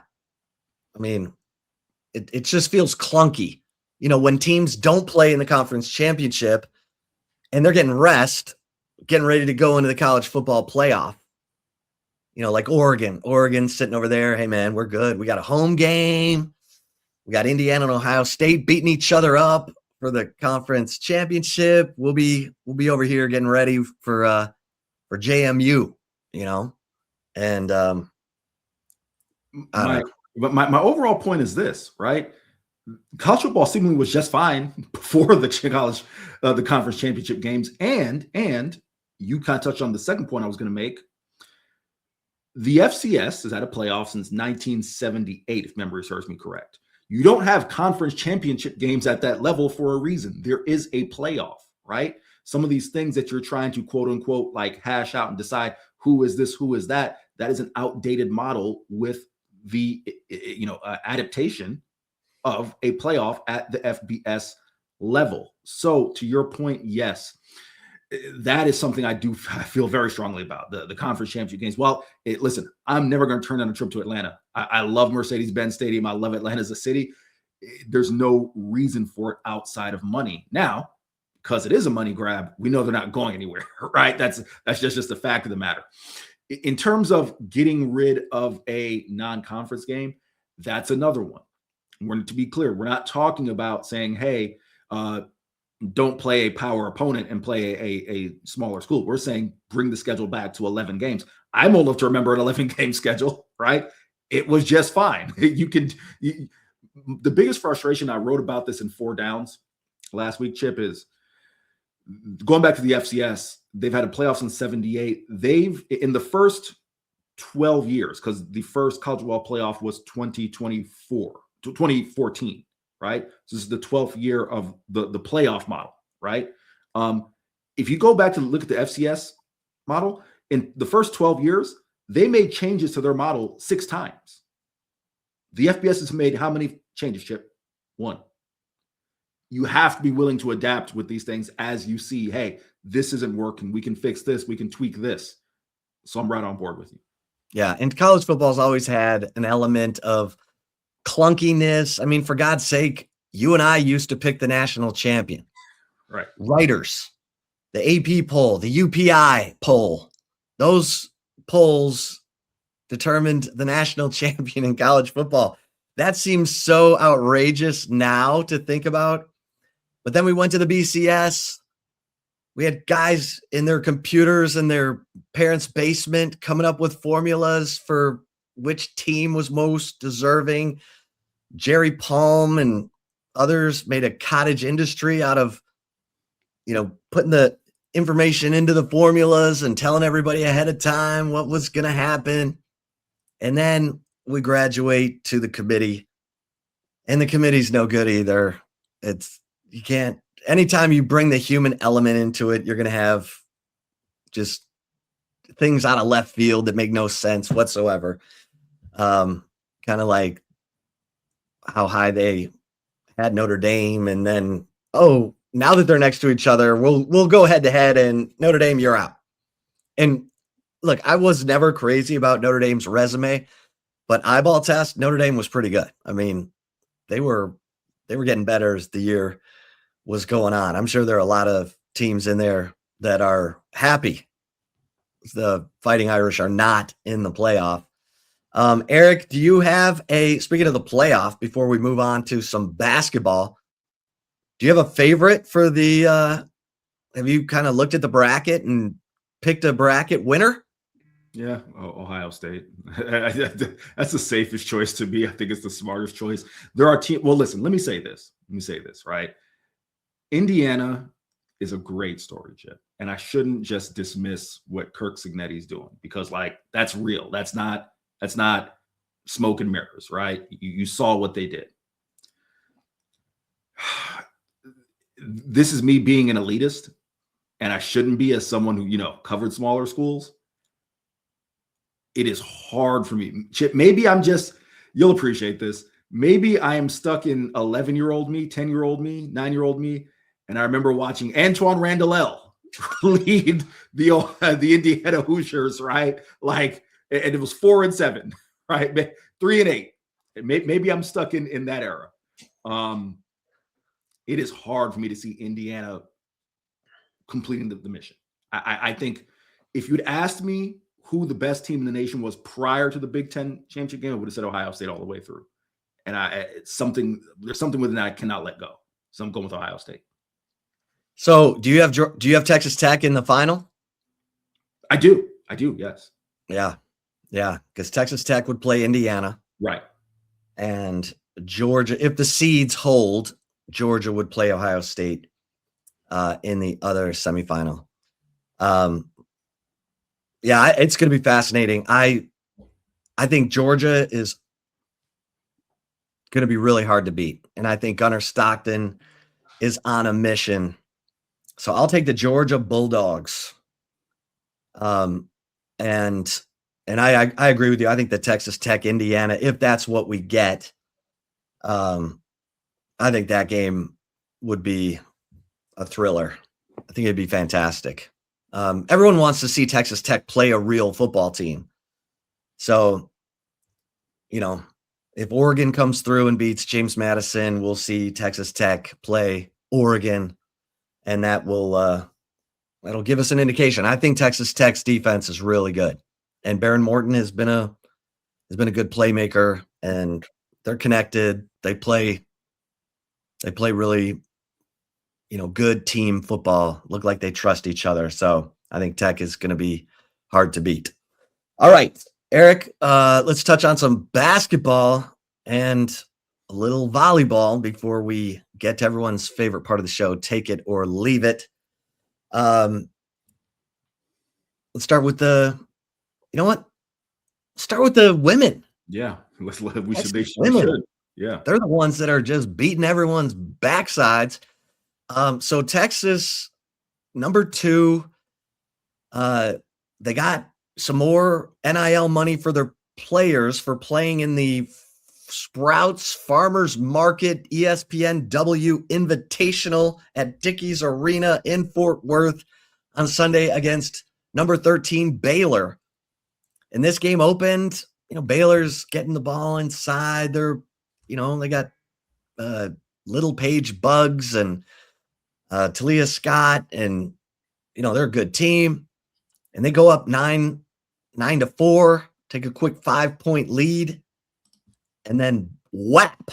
it just feels clunky. When teams don't play in the conference championship and they're getting rest, getting ready to go into the college football playoff, like Oregon's sitting over there. Hey man, we're good. We got a home game. We got Indiana and Ohio State beating each other up for the conference championship. We'll be over here getting ready for JMU, and my overall point is this, right? College football seemingly was just fine before the conference championship games, and you kind of touched on the second point I was going to make. The FCS has had a playoff since 1978, if memory serves me correct. You don't have conference championship games at that level for a reason. There is a playoff, right? Some of these things that you're trying to quote unquote like hash out and decide who is this, who is that, that is an outdated model with the adaptation of a playoff at the FBS level. So to your point, yes, that is something I feel very strongly about, the conference championship games. Well, listen, I'm never going to turn down a trip to Atlanta. I love Mercedes-Benz Stadium. I love Atlanta as a city. There's no reason for it outside of money. Now, because it is a money grab, we know they're not going anywhere, right? That's just the fact of the matter. In terms of getting rid of a non-conference game, that's another one. To be clear, we're not talking about saying, hey, don't play a power opponent and play a smaller school. We're saying bring the schedule back to 11 games. I'm old enough to remember an 11-game schedule, right? It was just fine. The biggest frustration, I wrote about this in 4 Downs last week, Chip, is going back to the FCS. They've had a playoff since 78. In the first 12 years, because the first college football playoff was 2014, right? So this is the 12th year of the playoff model, right? If you go back to look at the FCS model, in the first 12 years, they made changes to their model 6 times. The FBS has made how many changes, Chip? 1. You have to be willing to adapt with these things as you see, hey, this isn't working. We can fix this. We can tweak this. So I'm right on board with you. Yeah, and college football's always had an element of clunkiness. For God's sake, you and I used to pick the national champion. Right. Writers, the AP poll, the UPI poll, those polls determined the national champion in college football. That seems so outrageous now to think about. But then we went to the BCS. We had guys in their computers in their parents' basement coming up with formulas for which team was most deserving. Jerry Palm and others made a cottage industry out of, putting the information into the formulas and telling everybody ahead of time what was going to happen. And then we graduate to the committee, and the committee's no good either. You can't, anytime you bring the human element into it, you're going to have just things out of left field that make no sense whatsoever. Kind of like how high they had Notre Dame, and then, now that they're next to each other, we'll go head to head, and Notre Dame, you're out. And look, I was never crazy about Notre Dame's resume, but eyeball test, Notre Dame was pretty good. I mean, they were getting better as the year was going on. I'm sure there are a lot of teams in there that are happy the Fighting Irish are not in the playoff. Eric, do you have speaking of the playoff, before we move on to some basketball, do you have a favorite for have you kind of looked at the bracket and picked a bracket winner? Yeah, Ohio State. That's the safest choice to me. I think it's the smartest choice. There are teams. Well, listen, let me say this, right? Indiana is a great story, Chip. And I shouldn't just dismiss what Kirk Cignetti's doing, because that's real. That's not smoke and mirrors, right? You saw what they did. This is me being an elitist, and I shouldn't be, as someone who, covered smaller schools. It is hard for me. Chip, maybe you'll appreciate this. Maybe I am stuck in 11-year-old me, 10-year-old me, 9-year-old me. And I remember watching Antoine Randall lead the Indiana Hoosiers, right? And it was 4-7, right? 3-8. Maybe I'm stuck in that era. It is hard for me to see Indiana completing the mission. I think if you'd asked me who the best team in the nation was prior to the Big Ten championship game, I would have said Ohio State all the way through. And there's something within that I cannot let go. So I'm going with Ohio State. So do you have Texas Tech in the final? I do. Yes. Yeah. Because Texas Tech would play Indiana. Right. And Georgia, if the seeds hold, Georgia would play Ohio State in the other semifinal. It's going to be fascinating. I think Georgia is going to be really hard to beat. And I think Gunnar Stockton is on a mission. So I'll take the Georgia Bulldogs. And I agree with you. I think the Texas Tech, Indiana, if that's what we get, I think that game would be a thriller. I think it'd be fantastic. Everyone wants to see Texas Tech play a real football team. So, if Oregon comes through and beats James Madison, we'll see Texas Tech play Oregon, and that'll give us an indication. I think Texas Tech's defense is really good, and Baron Morton has been a good playmaker, and they're connected. They play really, good team football. Look like they trust each other. So I think Tech is going to be hard to beat. All right, Eric, let's touch on some basketball and a little volleyball before we get to everyone's favorite part of the show, take it or leave it. Let's start with start with the women. Yeah, they should. Yeah, they're the ones that are just beating everyone's backsides. So Texas, number 2, they got some more NIL money for their players for playing in the Sprouts Farmers Market ESPNW Invitational at Dickies Arena in Fort Worth on Sunday against number 13 Baylor. And this game opened, Baylor's getting the ball inside. They're, they got Little Paige Bugs and Talia Scott, and they're a good team, and they go up 9-4, take a quick 5-point lead, and then whap,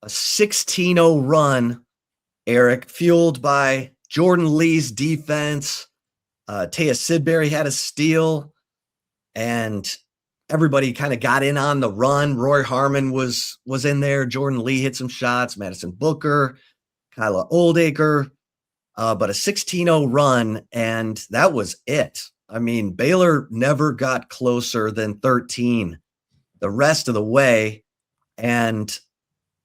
a 16-0 run, Eric, fueled by Jordan Lee's defense. Taya Sidbury had a steal, and everybody kind of got in on the run. Roy Harmon was in there. Jordan Lee hit some shots. Madison Booker, Kyla Oldacre, but a 16-0 run, and that was it. I mean, Baylor never got closer than 13 the rest of the way, and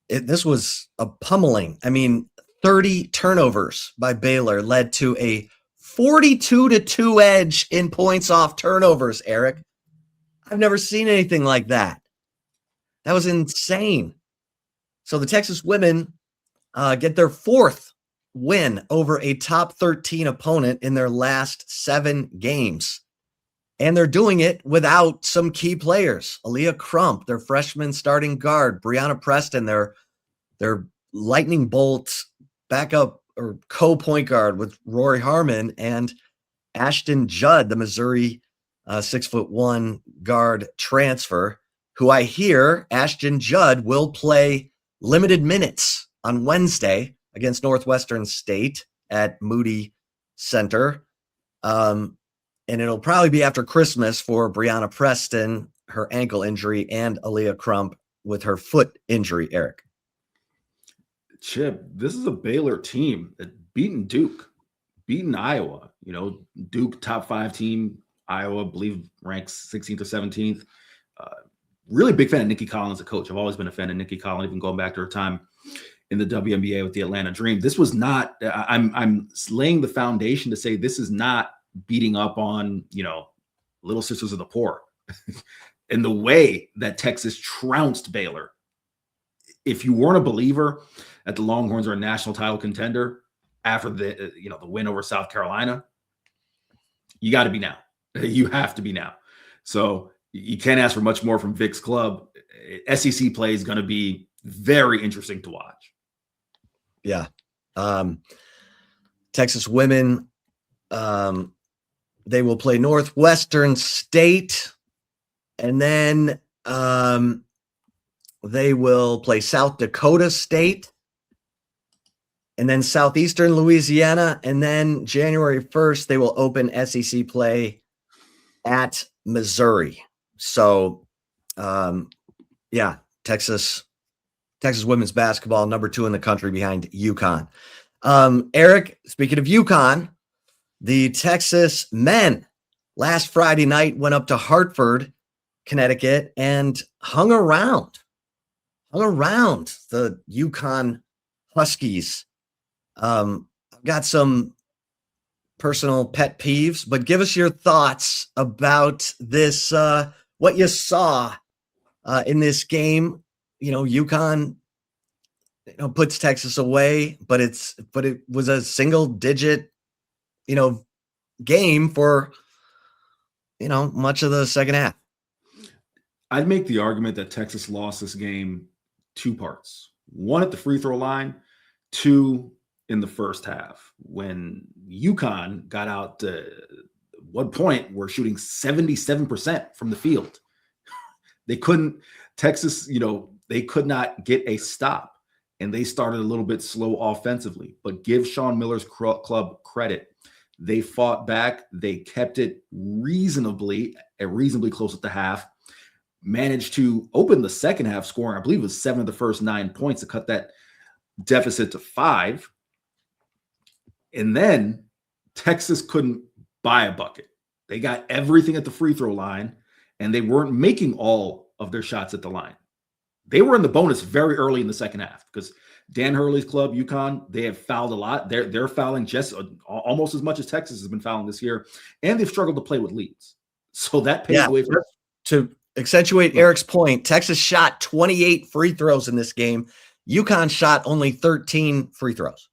this was a pummeling. I mean, 30 turnovers by Baylor led to a 42-2 edge in points off turnovers, Eric. I've never seen anything like that. That was insane. So the Texas women get their 4th win over a top 13 opponent in their last 7 games. And they're doing it without some key players. Aaliyah Crump, their freshman starting guard, Brianna Preston, their lightning bolt backup or co-point guard with Rory Harmon, and Ashton Judd, the Missouri 6'1" guard transfer, who I hear Ashton Judd will play limited minutes on Wednesday against Northwestern State at Moody Center. And it'll probably be after Christmas for Brianna Preston, her ankle injury, and Aaliyah Crump with her foot injury, Eric. Chip, this is a Baylor team that beaten Duke, beaten Iowa. You know, Duke top 5 team. Iowa, I believe, ranks 16th or 17th. Really big fan of Nikki Collins, a coach. I've always been a fan of Nikki Collins, even going back to her time in the WNBA with the Atlanta Dream. This was not. I'm laying the foundation to say this is not beating up on, you know, Little Sisters of the Poor. In the way that Texas trounced Baylor. If you weren't a believer that the Longhorns are a national title contender after the win over South Carolina, you got to be now. You have to be now. So you can't ask for much more from Vic's club. SEC play is going to be very interesting to watch. Yeah. Texas women, they will play Northwestern State, and then they will play South Dakota State, and then Southeastern Louisiana, and then January 1st, they will open SEC play at Missouri. So, Texas women's basketball, number 2 in the country behind UConn. Eric, speaking of UConn, the Texas men last Friday night went up to Hartford, Connecticut, and hung around the UConn Huskies. I've got some personal pet peeves, but give us your thoughts about this, what you saw in this game. You know, UConn, puts Texas away, but it was a single digit, game for, much of the second half. I'd make the argument that Texas lost this game 2 parts. 1 at the free throw line, 2 in the first half. When UConn got out to one point, were shooting 77% from the field. Texas, they could not get a stop, and they started a little bit slow offensively. But give Sean Miller's club credit. They fought back. They kept it reasonably close at the half. Managed to open the second half scoring, I believe it was 7 of the first 9 points to cut that deficit to 5. And then Texas couldn't buy a bucket. They got everything at the free throw line, and they weren't making all of their shots at the line. They were in the bonus very early in the second half because Dan Hurley's club, UConn, they have fouled a lot. They're fouling just almost as much as Texas has been fouling this year, and they've struggled to play with leads. So that paves the way for to accentuate Eric's point. Texas shot 28 free throws in this game. UConn shot only 13 free throws.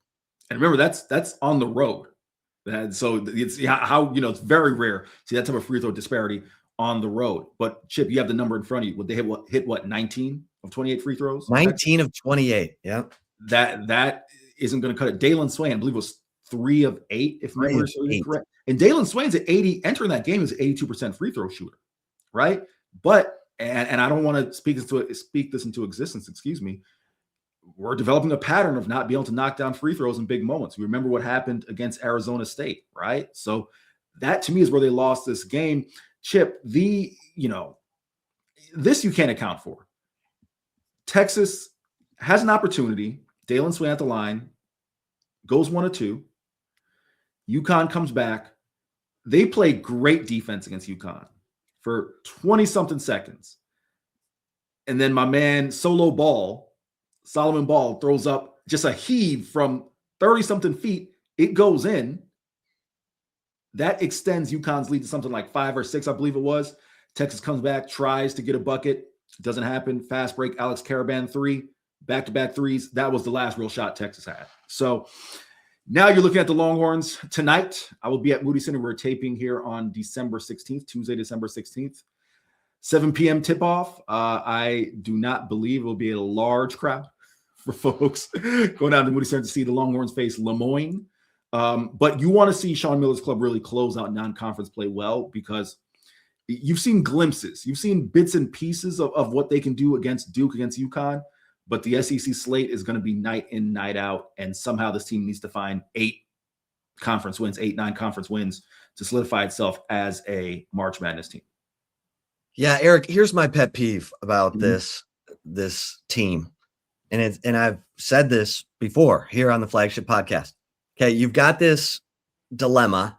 And remember, that's on the road. So it's how it's very rare to see that type of free throw disparity on the road. But Chip, you have the number in front of you. Would they hit 19 of 28 free throws? 19 of 28. Yeah. That isn't going to cut it. Dalen Swain, I believe, was 3 of 8, if memory is correct. And Dalen Swain's at 80. Entering that game is an 82% free throw shooter, right? But and I don't want to speak this into existence. Excuse me. we're developing a pattern of not being able to knock down free throws in big moments. We remember what happened against Arizona State, right? So that to me is where they lost this game. Chip, this you can't account for. Texas has an opportunity. Dalen Swain at the line, goes 1 of 2. UConn comes back. They play great defense against UConn for 20-something seconds. And then my man, Solomon Ball, throws up just a heave from 30-something feet. It goes in. That extends UConn's lead to something like 5 or 6, I believe it was. Texas comes back, tries to get a bucket. Doesn't happen. Fast break, Alex Caravan 3. Back-to-back threes. That was the last real shot Texas had. So now you're looking at the Longhorns tonight. I will be at Moody Center. We're taping here on December 16th, Tuesday, December 16th. 7 p.m. tip-off. I do not believe it will be a large crowd for folks going down to Moody Center to see the Longhorns face Lemoyne. But you want to see Sean Miller's club really close out non-conference play well, because you've seen glimpses. You've seen bits and pieces of what they can do against Duke, against UConn. But the SEC slate is going to be night in, night out. And somehow this team needs to find 8, 9 conference wins to solidify itself as a March Madness team. Yeah, Eric, here's my pet peeve about this team. And I've said this before here on the Flagship Podcast. Okay, you've got this dilemma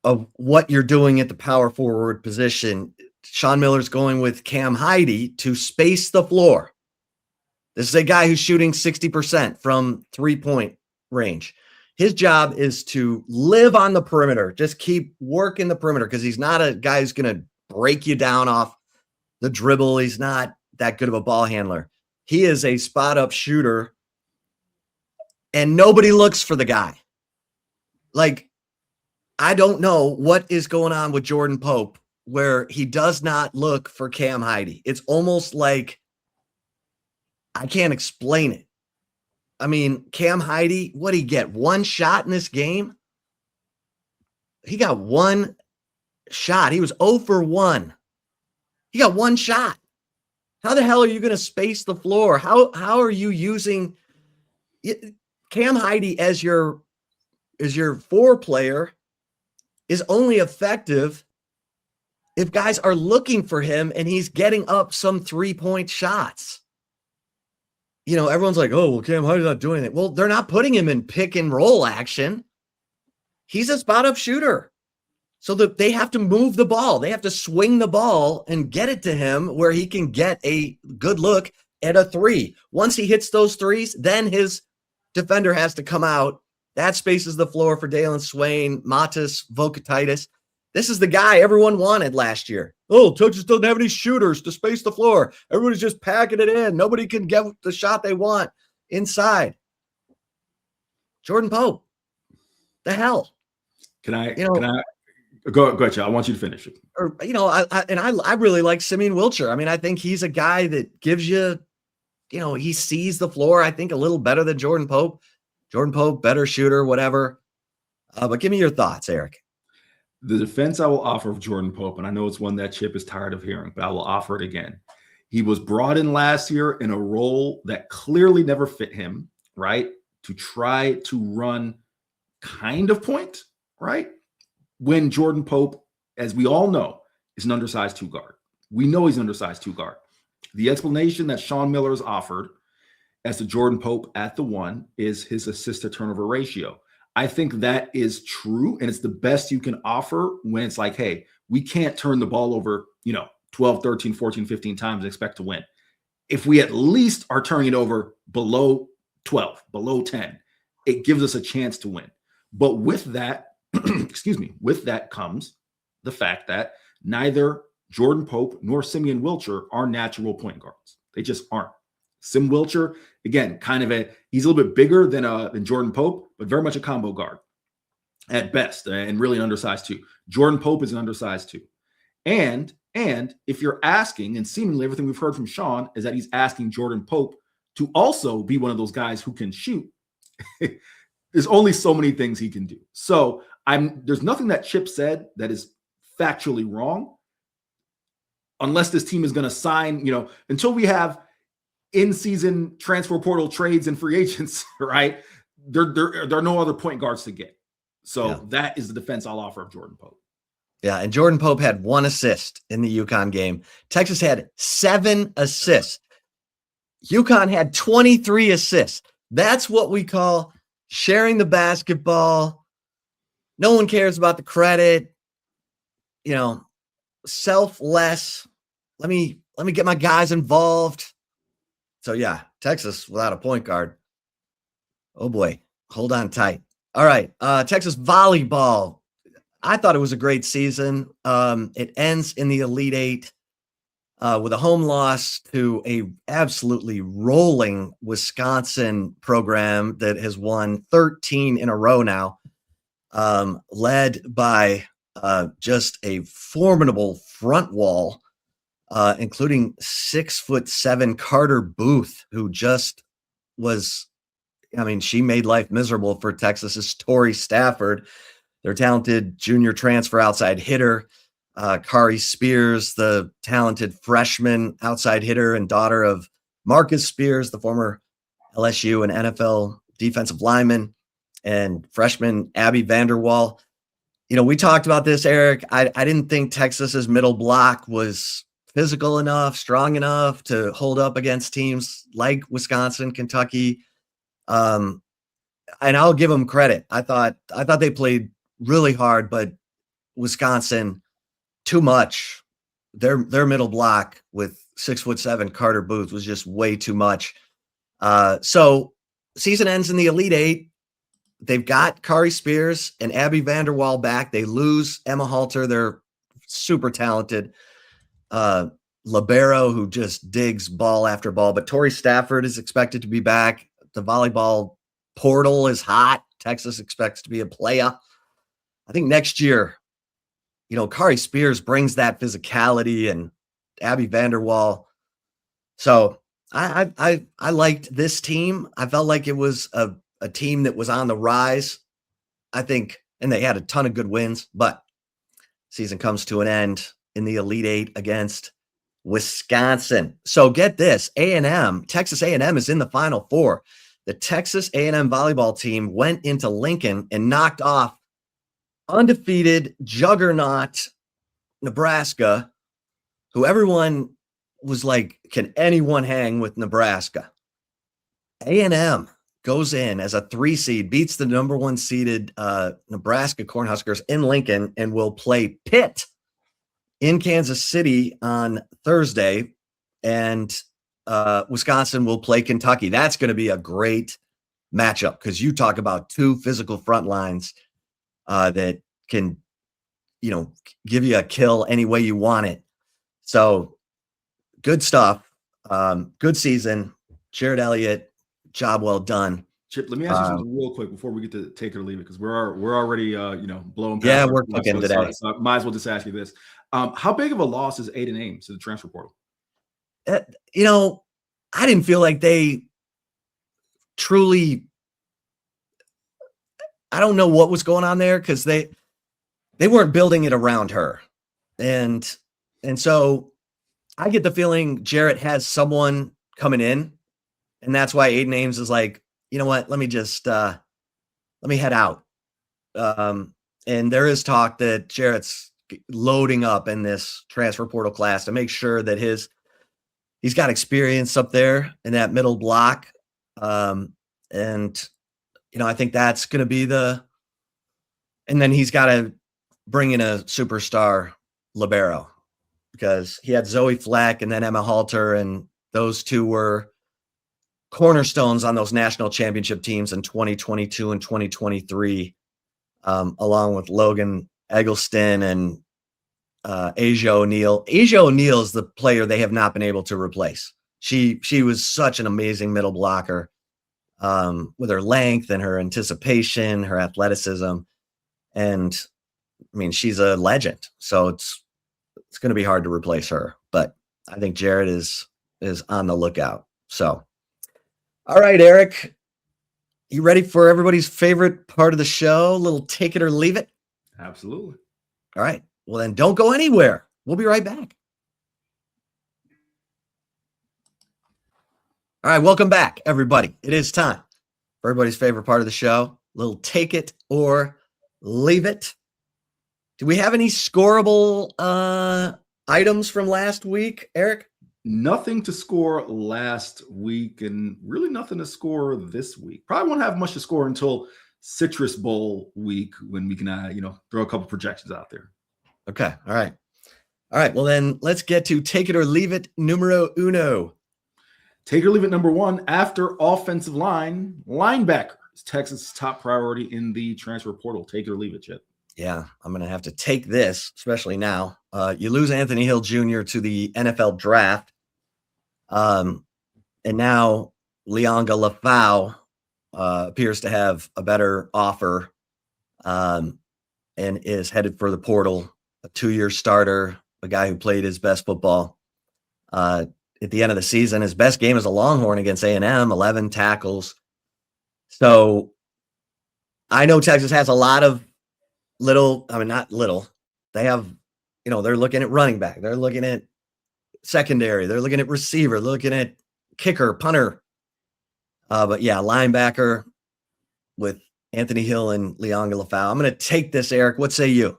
of what you're doing at the power forward position. Sean Miller's going with Cam Heide to space the floor. This is a guy who's shooting 60% from 3-point range. His job is to live on the perimeter, just keep working the perimeter, because he's not a guy who's going to break you down off the dribble. He's not that good of a ball handler. He is a spot-up shooter, and nobody looks for the guy. Like, I don't know what is going on with Jordan Pope where he does not look for Cam Heide. It's almost like I can't explain it. I mean, Cam Heide, what did he get? 1 shot in this game? He got 1 shot. He was 0 for 1. He got 1 shot. How the hell are you going to space the floor? How are you using Cam Heide as your 4 player is only effective if guys are looking for him and he's getting up some 3-point shots. Everyone's like, oh, well, Cam Heide's not doing it. Well, they're not putting him in pick and roll action. He's a spot up shooter. So that they have to move the ball. They have to swing the ball and get it to him where he can get a good look at a 3. Once he hits those 3s, then his defender has to come out. That spaces the floor for Dalen Swain, Matas, Vokatitis. This is the guy everyone wanted last year. Oh, Texas doesn't have any shooters to space the floor. Everybody's just packing it in. Nobody can get the shot they want inside. Jordan Pope. The hell? Can I go ahead, Joe. I want you to finish it. I really like Simeon Wilcher. I mean, I think he's a guy that gives you, he sees the floor, I think, a little better than Jordan Pope. Jordan Pope, better shooter, whatever. But give me your thoughts, Eric. The defense I will offer of Jordan Pope, and I know it's one that Chip is tired of hearing, but I will offer it again. He was brought in last year in a role that clearly never fit him, right? To try to run kind of point, right? When Jordan Pope, as we all know, is an undersized 2 guard. We know he's an undersized 2 guard. The explanation that Sean Miller has offered as to Jordan Pope at the 1 is his assist to turnover ratio. I think that is true, and it's the best you can offer when it's like, hey, we can't turn the ball over, 12, 13, 14, 15 times and expect to win. If we at least are turning it over below 12, below 10, it gives us a chance to win. But with that, with that comes the fact that neither Jordan Pope nor Simeon Wilcher are natural point guards. They just aren't. Sim Wilcher, again, he's a little bit bigger than Jordan Pope, but very much a combo guard at best, and really an undersized 2. Jordan Pope is an undersized 2. And if you're asking, and seemingly everything we've heard from Sean is that he's asking Jordan Pope to also be one of those guys who can shoot, there's only so many things he can do. So there's nothing that Chip said that is factually wrong, unless this team is going to sign, until we have in-season transfer portal trades and free agents, right? There are no other point guards to get. So that is the defense I'll offer of Jordan Pope. Yeah, and Jordan Pope had 1 assist in the UConn game. Texas had 7 assists. UConn had 23 assists. That's what we call sharing the basketball. No one cares about the credit. Selfless. Let me get my guys involved. So yeah, Texas without a point guard. Oh boy, hold on tight. All right, Texas volleyball. I thought it was a great season. It ends in the Elite Eight with a home loss to a absolutely rolling Wisconsin program that has won 13 in a row now, led by just a formidable front wall, including 6'7" Carter Booth, who just was, she made life miserable for Texas's Tori Stafford, their talented junior transfer outside hitter. Kari Spears, the talented freshman outside hitter and daughter of Marcus Spears, the former LSU and NFL defensive lineman, and freshman Abby Vanderwall. We talked about this, Eric. I didn't think Texas's middle block was physical enough, strong enough to hold up against teams like Wisconsin, Kentucky. And I'll give them credit. I thought they played really hard, but Wisconsin too much. Their middle block with 6'7" Carter Booth was just way too much. So season ends in the Elite Eight. They've got Kari Spears and Abby Vanderwall back. They lose Emma Halter, their super talented libero who just digs ball after ball. But Tori Stafford is expected to be back. The volleyball portal is hot. Texas expects to be a player. I think next year, Kari Spears brings that physicality and Abby Vanderwall. So I liked this team. I felt like it was a team that was on the rise, I think, and they had a ton of good wins, but season comes to an end in the Elite Eight against Wisconsin. So get this, Texas A&M is in the Final Four. The Texas A&M volleyball team went into Lincoln and knocked off undefeated juggernaut Nebraska, who everyone was like, can anyone hang with Nebraska? A&M goes in as a 3 seed, beats the number 1 seeded Nebraska Cornhuskers in Lincoln, and will play Pitt in Kansas City on Thursday. And Wisconsin will play Kentucky. That's going to be a great matchup because you talk about 2 physical front lines that can, give you a kill any way you want it. So good stuff. Good season. Jared Elliott, job well done. Chip, let me ask you something real quick before we get to take it or leave it, because we're already blowing past. Yeah, we're cooking today. So I might as well just ask you this: how big of a loss is Aiden Ames to the transfer portal? I didn't feel like they truly. I don't know what was going on there because they weren't building it around her, and so I get the feeling Jarrett has someone coming in, and that's why Aiden Ames is like, you know what? Let me just let me head out. And there is talk that Jarrett's loading up in this transfer portal class to make sure that he's got experience up there in that middle block. And I think that's going to be and then he's got to bring in a superstar libero because he had Zoe Fleck and then Emma Halter, and those 2 were cornerstones on those national championship teams in 2022 and 2023, along with Logan Eggleston and Asia O'Neal. Asia O'Neal is the player they have not been able to replace. She was such an amazing middle blocker with her length and her anticipation, her athleticism. And she's a legend. So it's going to be hard to replace her, but I think Jared is on the lookout. So, all right, Eric, you ready for everybody's favorite part of the show? A little take it or leave it? Absolutely. All right. Well, then don't go anywhere. We'll be right back. All right, welcome back, everybody. It is time for everybody's favorite part of the show, little take it or leave it. Do we have any scoreable items from last week, Eric? Nothing to score last week and really nothing to score this week. Probably won't have much to score until Citrus Bowl week when we can, throw a couple projections out there. Okay. All right. Well, then let's get to take it or leave it numero uno. Take it or leave it number one. After offensive line, linebacker is Texas' top priority in the transfer portal. Take it or leave it, Chip. Yeah, I'm going to have to take this, especially now. You lose Anthony Hill Jr. to the NFL draft. And now Leonga Lafau appears to have a better offer and is headed for the portal, a 2-year starter, a guy who played his best football at the end of the season. His best game as a Longhorn against A&M, 11 tackles. So I know Texas has a lot of not little. They have, they're looking at running back. They're looking at secondary. They're looking at receiver. They're looking at kicker, punter. But yeah, linebacker with Anthony Hill and Leonga Lafau. I'm going to take this, Eric. What say you?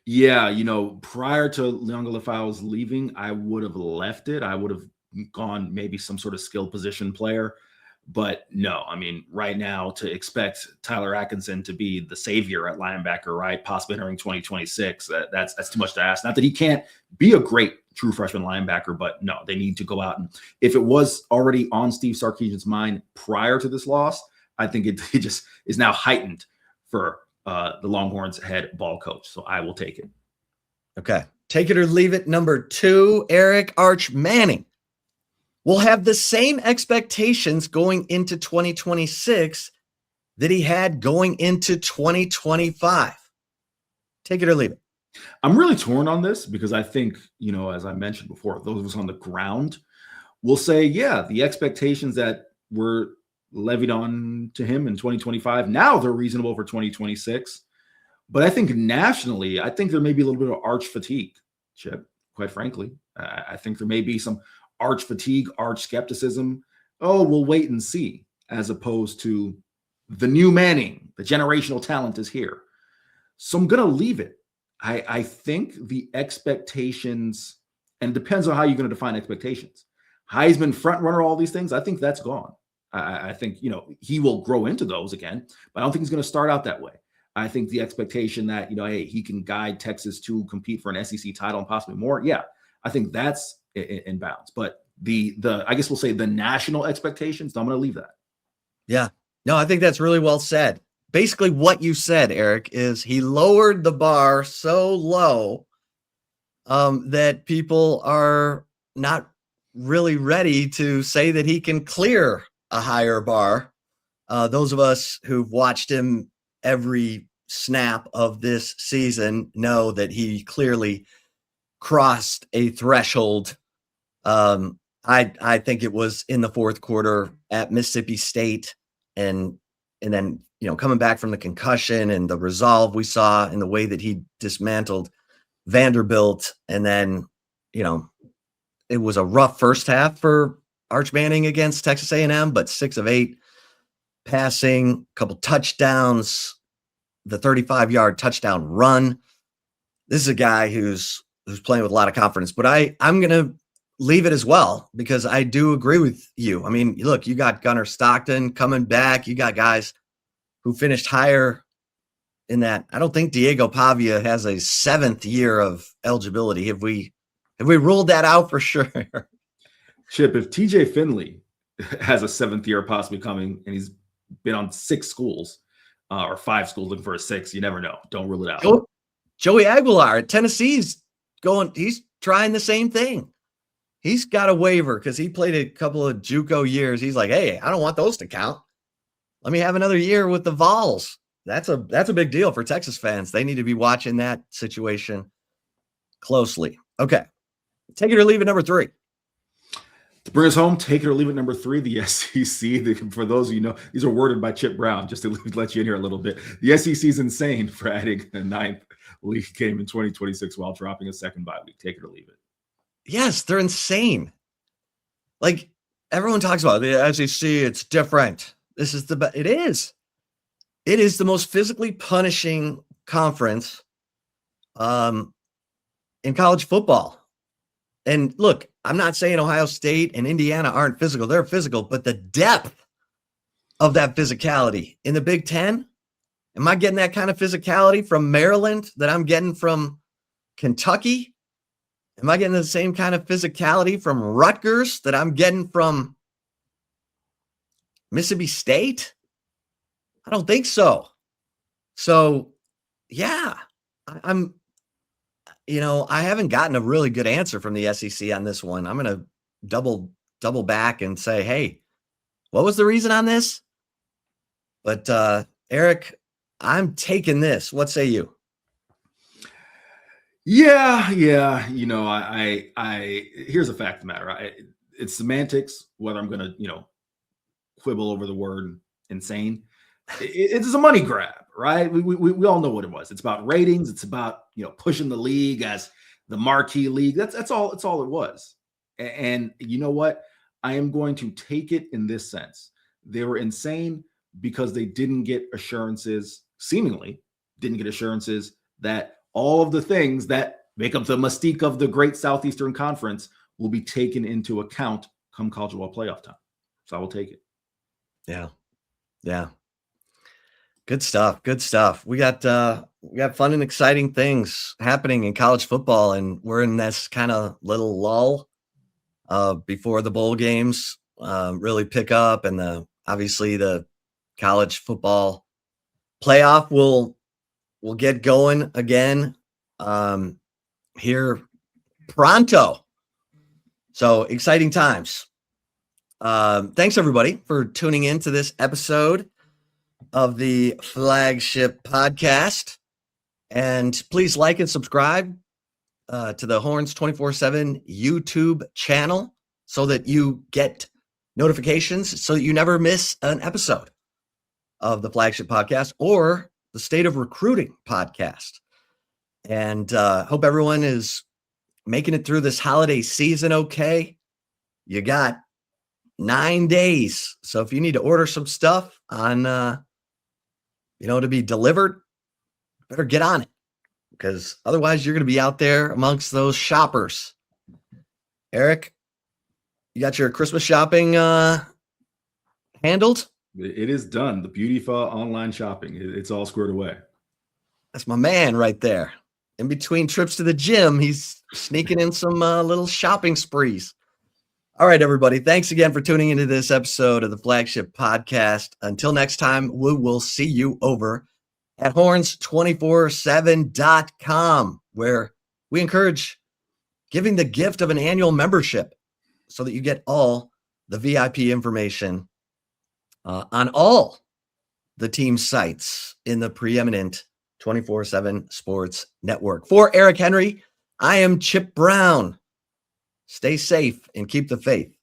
Yeah, prior to Leonga Lafau's leaving, I would have left it. I would have gone maybe some sort of skill position player. But no, right now to expect Tyler Atkinson to be the savior at linebacker, right? Possibly entering 2026. That's too much to ask. Not that he can't be a great true freshman linebacker, but no, they need to go out. And if it was already on Steve Sarkisian's mind prior to this loss, I think it just is now heightened for the Longhorns head ball coach. So I will take it. Okay. Take it or leave it. Number 2, Eric Arch Manning will have the same expectations going into 2026 that he had going into 2025. Take it or leave it. I'm really torn on this because I think, as I mentioned before, those of us on the ground will say, yeah, the expectations that were levied on to him in 2025, now they're reasonable for 2026. But I think nationally, I think there may be a little bit of arch fatigue, Chip, quite frankly. I think there may be some arch fatigue, arch skepticism. Oh, we'll wait and see, as opposed to the new Manning, the generational talent is here. So I'm going to leave it. I think the expectations, and it depends on how you're going to define expectations. Heisman front runner, all these things, I think that's gone. I think, he will grow into those again, but I don't think he's going to start out that way. I think the expectation that, hey, he can guide Texas to compete for an SEC title and possibly more. Yeah, I think that's in bounds. But the I guess we'll say the national expectations, I'm going to leave that. Yeah, no, I think that's really well said. Basically what you said, Eric, is he lowered the bar so low that people are not really ready to say that he can clear a higher bar. Those of us who've watched him every snap of this season know that he clearly crossed a threshold. I think it was in the fourth quarter at Mississippi State, and then coming back from the concussion and the resolve we saw in the way that he dismantled Vanderbilt, and then it was a rough first half for Arch Manning against Texas A&M, but 6 of 8 passing, a couple touchdowns, the 35-yard touchdown run. This is a guy who's playing with a lot of confidence, but I'm going to leave it as well because I do agree with you. Look, you got Gunnar Stockton coming back. You got guys who finished higher in that. I don't think Diego Pavia has a 7th year of eligibility. Have we ruled that out for sure? Chip, if TJ Finley has a 7th year possibly coming and he's been on 6 schools or 5 schools looking for a 6, you never know. Don't rule it out. Joey Aguilar at Tennessee's he's trying the same thing. He's got a waiver because he played a couple of JUCO years. He's like, hey, I don't want those to count. Let me have another year with the Vols. That's a big deal for Texas fans. They need to be watching that situation closely. Okay. Take it or leave it, number 3. To bring us home, take it or leave it, number 3, the SEC. For those of you know, these are worded by Chip Brown, just to let you in here a little bit. The SEC is insane for adding a 9th league game in 2026 while dropping a second bye week. Take it or leave it. Yes, they're insane. Like, everyone talks about the SEC. It's different. This is it is. It is the most physically punishing conference in college football. And look, I'm not saying Ohio State and Indiana aren't physical. They're physical, but the depth of that physicality in the Big Ten, am I getting that kind of physicality from Maryland that I'm getting from Kentucky? Am I getting the same kind of physicality from Rutgers that I'm getting from Mississippi State? I don't think so. So, yeah, I'm I haven't gotten a really good answer from the SEC on this one. I'm going to double back and say, hey, what was the reason on this? But Eric, I'm taking this. What say you? Yeah. I here's a fact of the matter. It's semantics, whether I'm going to, quibble over the word insane. It's a money grab, right? We all know what it was. It's about ratings. It's about, pushing the league as the marquee league. That's all it was. And you know what? I am going to take it in this sense. They were insane because they seemingly didn't get assurances that all of the things that make up the mystique of the great Southeastern Conference will be taken into account come college football playoff time. So I will take it. Yeah. Good stuff. We got fun and exciting things happening in college football, and we're in this kind of little lull before the bowl games really pick up, and obviously the college football playoff will get going again here pronto. So exciting times. Thanks everybody for tuning in to this episode of the Flagship Podcast, and please like and subscribe to the Horns247 YouTube channel so that you get notifications, so that you never miss an episode of the Flagship Podcast or the State of Recruiting podcast. And hope everyone is making it through this holiday season okay. You got 9 days, so if you need to order some stuff on to be delivered, better get on it, because otherwise you're going to be out there amongst those shoppers. Eric, you got your Christmas shopping handled? It is done. The Beautiful online shopping. It's all squared away. That's my man right there. In between trips to the gym, he's sneaking in some little shopping sprees. All right, everybody. Thanks again for tuning into this episode of the Flagship Podcast. Until next time, we will see you over at horns247.com, where we encourage giving the gift of an annual membership so that you get all the VIP information on all the team sites in the preeminent 24/7 Sports Network. For Eric Henry, I am Chip Brown. Stay safe and keep the faith.